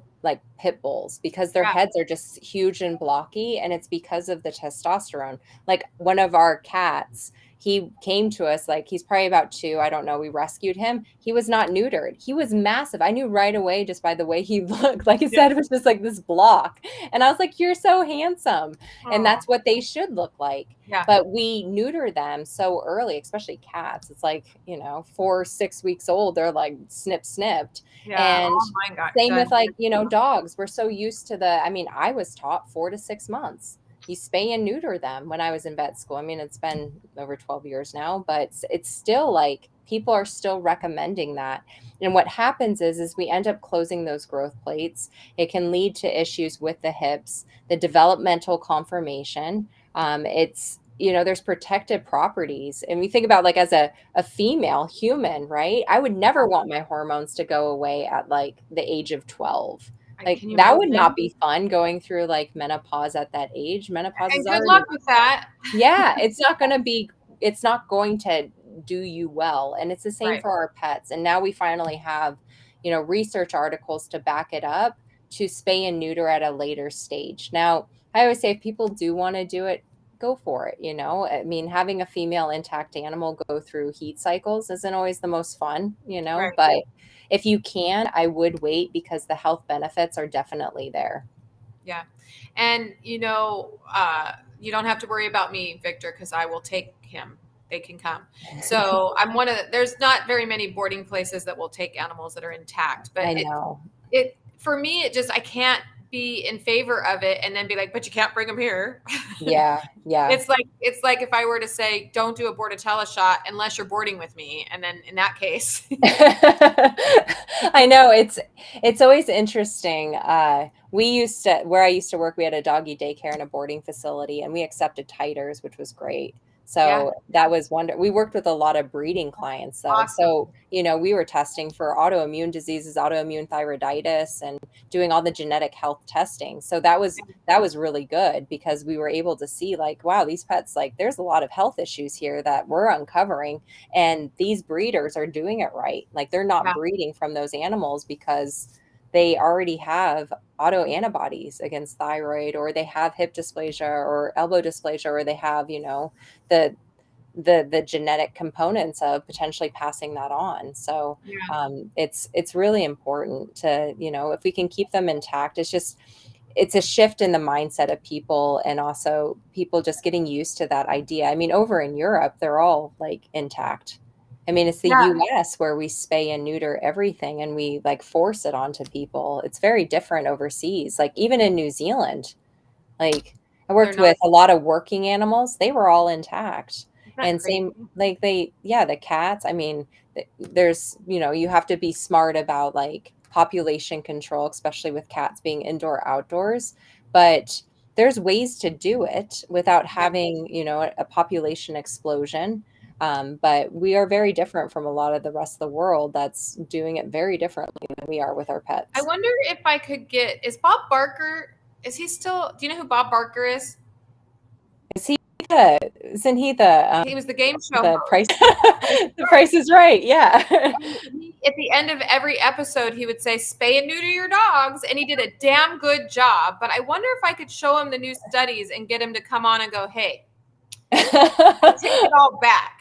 pit bulls because their heads are just huge and blocky, and it's because of the testosterone. Like one of our cats, he came to us, like he's probably about 2, I don't know, we rescued him. He was not neutered. He was massive. I knew right away just by the way he looked. Like his head was just like this block, and I was like, you're so handsome. And that's what they should look like. But we neuter them so early, especially cats. It's like, 4-6 weeks old, they're like snipped. And same with like, dogs. We're so used to I was taught 4 to 6 months. You spay and neuter them when I was in vet school. I mean, it's been over 12 years now, but it's still like people are still recommending that. And what happens is we end up closing those growth plates. It can lead to issues with the hips, the developmental conformation. There's protective properties. And we think about like as a female human, right? I would never want my hormones to go away at like the age of 12. Like that would not be fun going through like menopause at that age. Menopause is good luck with that. Yeah, it's not going to do you well. And it's the same for our pets. And now we finally have, research articles to back it up to spay and neuter at a later stage. Now, I always say if people do want to do it, go for it. You know, I mean, having a female intact animal go through heat cycles isn't always the most fun, you know, Right. but if you can, I would wait because the health benefits are definitely there. Yeah. And, you know, you don't have to worry about me, Victor, because I will take him. They can come. So I'm one of the, there's not very many boarding places that will take animals that are intact, but I know. it for me, it just, I can't be in favor of it and then be like, but you can't bring them here. Yeah. Yeah. It's like if I were to say, don't do a Bordetella shot unless you're boarding with me. And then in that case, I know it's always interesting. We used to, where I used to work, we had a doggy daycare and a boarding facility, and we accepted titers, which was great. yeah, So that was we worked with a lot of breeding clients though. awesome. So, you know, we were testing for autoimmune diseases, autoimmune thyroiditis, and doing all the genetic health testing. So that was really good because we were able to see like, wow, these pets, like there's a lot of health issues here that we're uncovering, and these breeders are doing it right. Like they're not Yeah, breeding from those animals because they already have autoantibodies against thyroid, or they have hip dysplasia or elbow dysplasia, or they have, you know, the the genetic components of potentially passing that on. So yeah. it's really important to, you know, if we can keep them intact, it's a shift in the mindset of people, and also people just getting used to that idea. I mean, over in Europe, they're all like intact. I mean, it's the Yeah, US where we spay and neuter everything and we like force it onto people. It's very different overseas. Like even in New Zealand, like I they're worked not. with a lot of working animals, they were all intact. Isn't that And crazy? same, like yeah, the cats, I mean, there's, you know, you have to be smart about like population control, especially with cats being indoor outdoors. But there's ways to do it without Yeah. having, you know, a population explosion. But we are very different from a lot of the rest of the world that's doing it very differently than we are with our I pets. wonder if I could get, is Bob Barker, is he still, do you know who Bob Barker is? Is he isn't he He was the game show the host. price the price is right? Yeah. At the end of every episode, he would say, spay and neuter your dogs. And he did a damn good job. But I wonder if I could show him the new studies and get him to come on and go, hey, take it all back.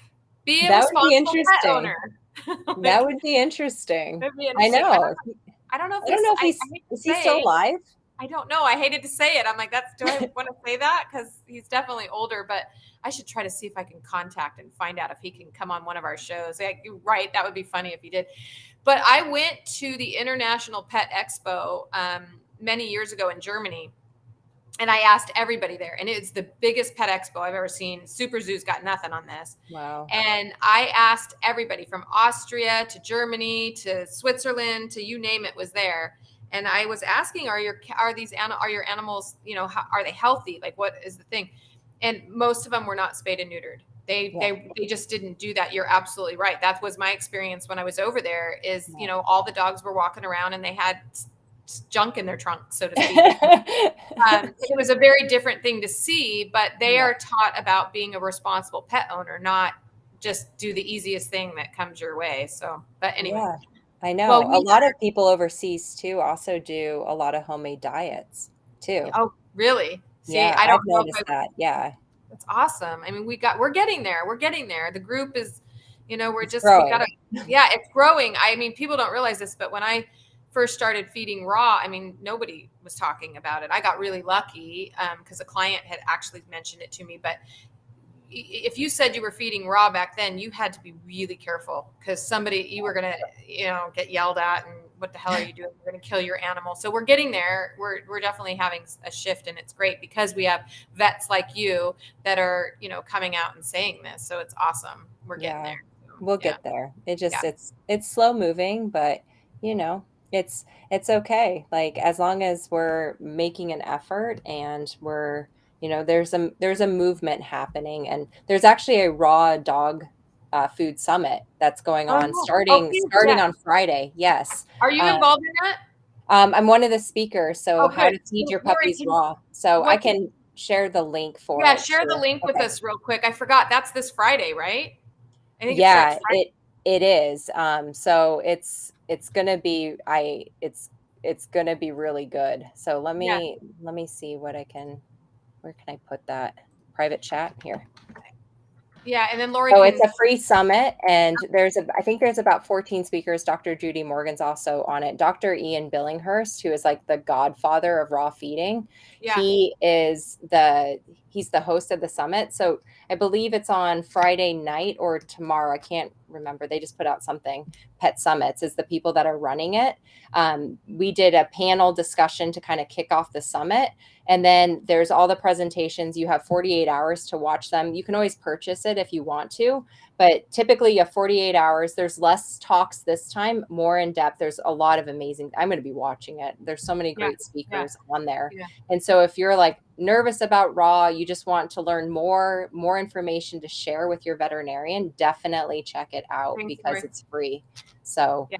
Be a That would be responsible pet interesting. owner. That would be interesting. That'd be I interesting. know. I don't know if I don't know if I hate to is he say, still alive? I don't know. I hated to say it. I'm like, do I want to say that? Because he's definitely older, but I should try to see if I can contact and find out if he can come on one of our shows. Like, you're right. That would be funny if he did. But I went to the International Pet Expo many years ago in Germany, and I asked everybody there, and it's the biggest pet expo I've ever seen. Super Zoo's got nothing on this. Wow. And I asked everybody from Austria to Germany to Switzerland to you name it was there. And I was asking, are your animals, you know, are they healthy? Like, what is the thing? And most of them were not spayed and neutered. They just didn't do that. You're absolutely right. That was my experience when I was over there. Is, you know, all the dogs were walking around and they had junk in their trunk, so to speak. It was a very different thing to see, but they are taught about being a responsible pet owner, not just do the easiest thing that comes your way. So, but anyway. Yeah, I know. Well, A lot of people overseas too also do a lot of homemade diets too. oh, really? See, Yeah, I I've don't know if noticed that. Yeah, that's awesome. I mean, we're getting there. We're getting there. The group is, you know, it's we growing. gotta, yeah, it's growing. I mean, people don't realize this, but when I first started feeding raw, I mean, nobody was talking about it. I got really lucky because a client had actually mentioned it to me. But if you said you were feeding raw back then, you had to be really careful because you were gonna, you know, get yelled at and what the hell are you doing? You're gonna kill your animal. So we're getting there. We're definitely having a shift, and it's great because we have vets like you that are, you know, coming out and saying this. So it's awesome. We're getting there. We'll get there. It's slow moving, but you know, it's okay. Like as long as we're making an effort and we're, you know, there's a movement happening, and there's actually a raw dog food summit that's going on starting on Friday. Yes. Are you involved in that? I'm one of the speakers. So how to feed your puppies raw. So I can share the link for it. Share the link with us real quick. I forgot that's this Friday, right? I think it is. So it's gonna be it's going to be really good. So let Yeah. me see what I can, where can I put that private chat here? Yeah. And then Lori Oh, can. it's a free summit, and I think there's about 14 speakers. Dr. Judy Morgan's also on it. Dr. Ian Billinghurst, who is like the godfather of raw feeding, Yeah. he's the host of the summit. So I believe it's on Friday night or tomorrow. I can't remember. They just put out something. Pet Summits is the people that are running it. We did a panel discussion to kind of kick off the summit. And then there's all the presentations. You have 48 hours to watch them. You can always purchase it if you want to, but typically you have 48 hours. There's less talks this time, more in depth. There's a lot of amazing, I'm going to be watching it. There's so many Yeah. great speakers on there. Yeah. And so if you're like nervous about raw, you just want to learn more information to share with your veterinarian, definitely check it out. Thanks, Because Lori. it's free. So yeah.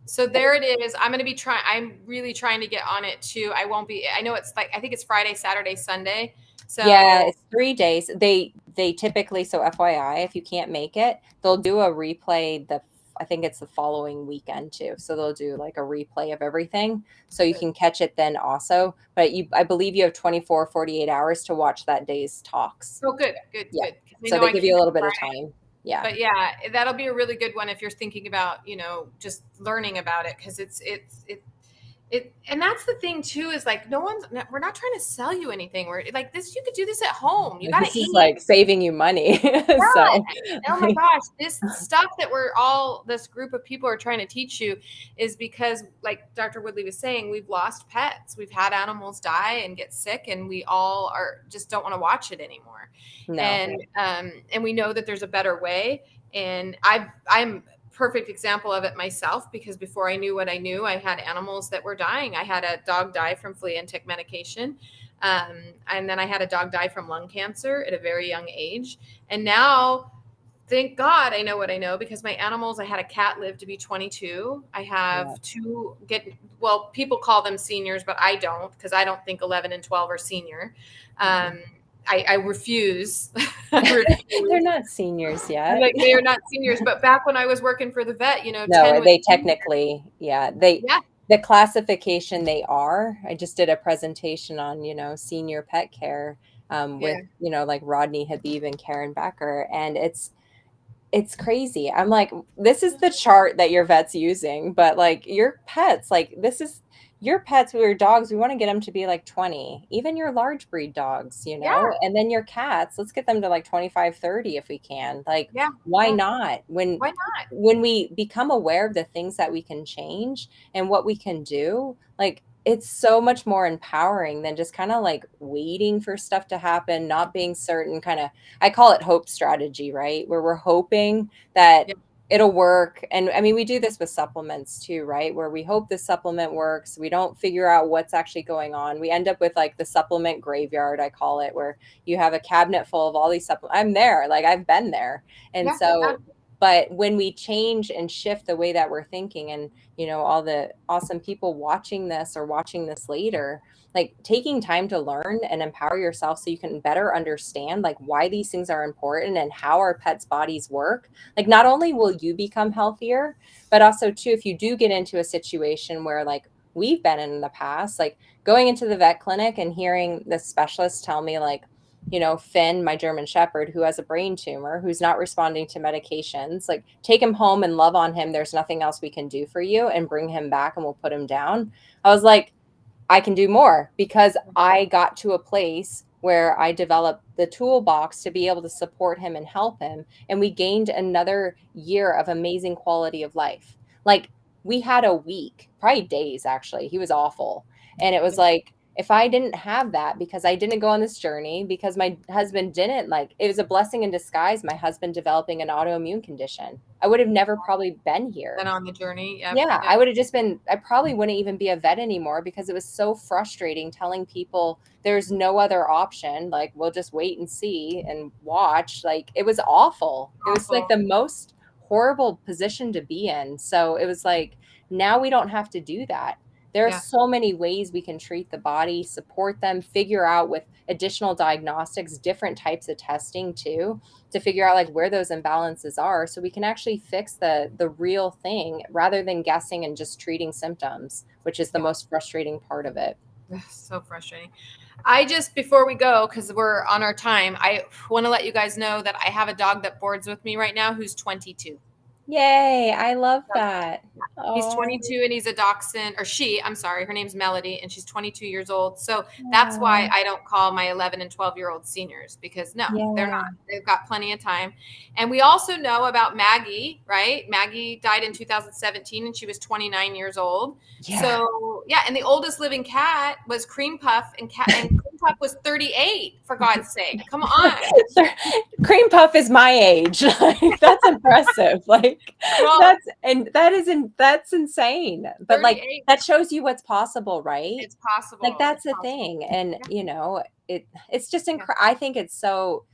So there it is. I'm going to be I'm really trying to get on it too. I won't be, I know it's like, I think it's Friday, Saturday, Sunday. So yeah, it's 3 days. They typically, so FYI, if you can't make it, they'll do a replay I think it's the following weekend too. So they'll do like a replay of everything. So you can catch it then also. But I believe you have 24, 48 hours to watch that day's talks. Oh, good. Yeah. 'Cause So they give you a little bit of time. Yeah. But yeah, that'll be a really good one if you're thinking about, just learning about it. Cause and that's the thing too, is like, we're not trying to sell you anything. We're like this, you could do this at home. You got to This eat. is like saving you money. So Oh my gosh, this stuff that this group of people are trying to teach you is because, like Dr. Woodley was saying, we've lost pets. We've had animals die and get sick, and we all just don't want to watch it anymore. no. And we know that there's a better way. And I'm perfect example of it myself, because before I knew what I knew, I had animals that were dying. I had a dog die from flea and tick medication. And then I had a dog die from lung cancer at a very young age. And now, thank God, I know what I know, because my animals, I had a cat live to be 22. I have two people call them seniors, but I don't, because I don't think 11 and 12 are senior. I refuse. They're not seniors yet. Like, they are not seniors, but back when I was working for the vet, No, 10 they technically, the classification they are. I just did a presentation on, senior pet care with, like Rodney Habib and Karen Becker. And it's crazy. I'm like, this is the chart that your vet's using, but like your pets, like this is your pets, your dogs, we want to get them to be like 20, even your large breed dogs, and then your cats, let's get them to like 25, 30 if we can. Like, why not? Why not? When we become aware of the things that we can change and what we can do, like, it's so much more empowering than just kind of like waiting for stuff to happen, not being certain, kind of, I call it hope strategy, right? Where we're hoping that it'll work. And I mean, we do this with supplements too, right? Where we hope the supplement works. We don't figure out what's actually going on. We end up with like the supplement graveyard, I call it, where you have a cabinet full of all these supplements. I'm there, like I've been there. And but when we change and shift the way that we're thinking, and all the awesome people watching this or watching this later, like taking time to learn and empower yourself so you can better understand like why these things are important and how our pets' bodies work. Like, not only will you become healthier, but also too, if you do get into a situation where like we've been in the past, like going into the vet clinic and hearing the specialist tell me like, Finn, my German Shepherd, who has a brain tumor, who's not responding to medications, like take him home and love on him. There's nothing else we can do for you, and bring him back and we'll put him down. I was like, I can do more, because I got to a place where I developed the toolbox to be able to support him and help him. And we gained another year of amazing quality of life. Like, we had a week, probably days actually. He was awful. And it was like, if I didn't have that, because I didn't go on this journey, because my husband didn't, like, it was a blessing in disguise, my husband developing an autoimmune condition, I would have never probably been here. Been on the journey. I would have just been, I probably wouldn't even be a vet anymore, because it was so frustrating telling people there's no other option. Like, we'll just wait and see and watch. Like, it was awful. It was like the most horrible position to be in. So it was like, now we don't have to do that. There are so many ways we can treat the body, support them, figure out with additional diagnostics, different types of testing too, to figure out like where those imbalances are, so we can actually fix the real thing rather than guessing and just treating symptoms. which is the most frustrating part of it. So frustrating. Before we go, because we're on our time, I want to let you guys know that I have a dog that boards with me right now who's 22. Yay. I love that. He's Oh, 22 and he's a dachshund, or I'm sorry, her name's Melody, and she's 22 years old. So that's why I don't call my 11 and 12-year-old seniors, because no, they're not. They've got plenty of time. And we also know about Maggie, right? Maggie died in 2017 and she was 29 years old. Yeah. So yeah, and the oldest living cat was Cream Puff, and Cream Puff was 38, for God's sake. Come on. Cream Puff is my age. That's impressive. Like, well, that's insane. But 38. Like, that shows you what's possible, right? It's possible. Like, that's the thing. And you know, it's just incredible. I think it's so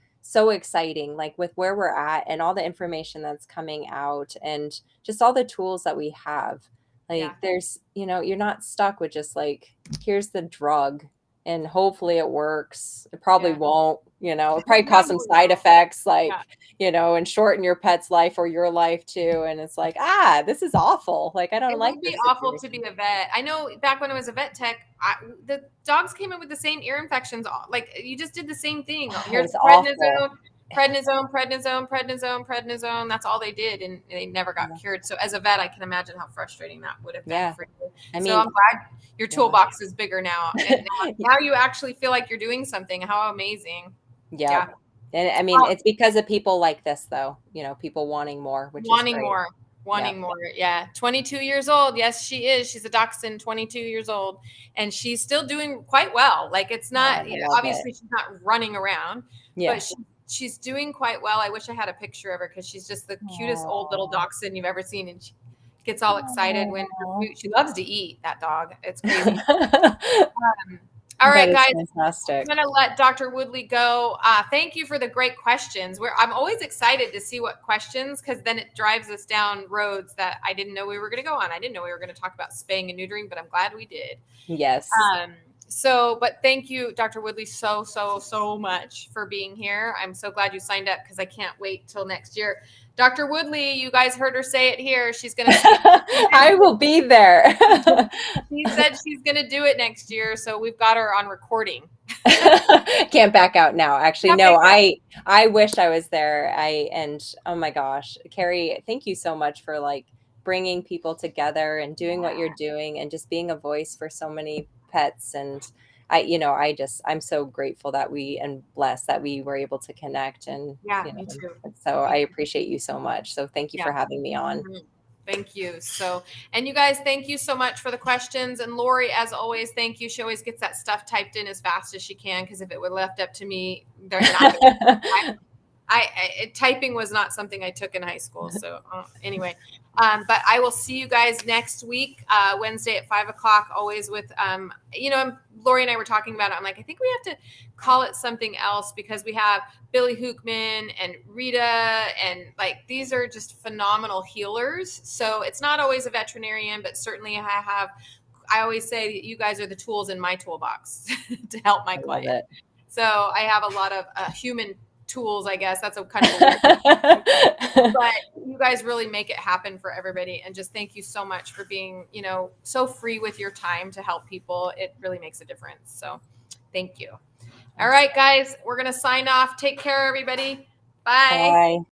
exciting, like with where we're at and all the information that's coming out and just all the tools that we have. Like, there's, you know, you're not stuck with just like, here's the drug and hopefully it works. It probably won't, you know, it probably cause some side effects, like, you know, and shorten your pet's life or your life too. And it's like, this is awful. Like, I don't like this. It would be awful to be a vet. I know back when I was a vet tech, the dogs came in with the same ear infections. Like, you just did the same thing. Here's prednisone. That's all they did, and they never got cured. So as a vet, I can imagine how frustrating that would have been for you. I mean, so I'm glad your toolbox is bigger now, and now you actually feel like you're doing something. How amazing! Yeah. And I mean, it's because of people like this, though. You know, people wanting more, wanting more. Yeah. 22 years old. Yes, she is. She's a dachshund, 22 years old, and she's still doing quite well. Like, it's not, obviously she's not running around, but she's doing quite well. I wish I had a picture of her, because she's just the cutest old little dachshund you've ever seen. And she gets all excited when her food, she loves to eat, that dog. It's crazy. All right, guys, fantastic. I'm going to let Dr. Woodley go. Thank you for the great questions. I'm always excited to see what questions, because then it drives us down roads that I didn't know we were going to go on. I didn't know we were going to talk about spaying and neutering, but I'm glad we did. Yes. But thank you, Dr. Woodley, so much for being here. I'm so glad you signed up, because I can't wait till next year. Dr. Woodley, you guys heard her say it here. She's going to. I will be there. She said she's going to do it next year, so we've got her on recording. Can't back out now. Actually, no. I wish I was there. And oh my gosh, Carrie, thank you so much for like bringing people together and doing what you're doing and just being a voice for so many pets. And I'm so grateful that and blessed that we were able to connect. And me too. So I appreciate you so much. So thank you for having me on. Mm-hmm. Thank you. And you guys, thank you so much for the questions. And Lori, as always, thank you. She always gets that stuff typed in as fast as she can, because if it were left up to me, they're not. Typing was not something I took in high school. So anyway, but I will see you guys next week, Wednesday at 5:00, always with, Lori and I were talking about it. I'm like, I think we have to call it something else, because we have Billy Hookman and Rita, and like, these are just phenomenal healers. So it's not always a veterinarian, but certainly I always say that you guys are the tools in my toolbox to help my client. So I have a lot of human tools, I guess. That's a kind of weird but you guys really make it happen for everybody. And just thank you so much for being, so free with your time to help people. It really makes a difference. So thank you. All right, guys, we're going to sign off. Take care, everybody. Bye.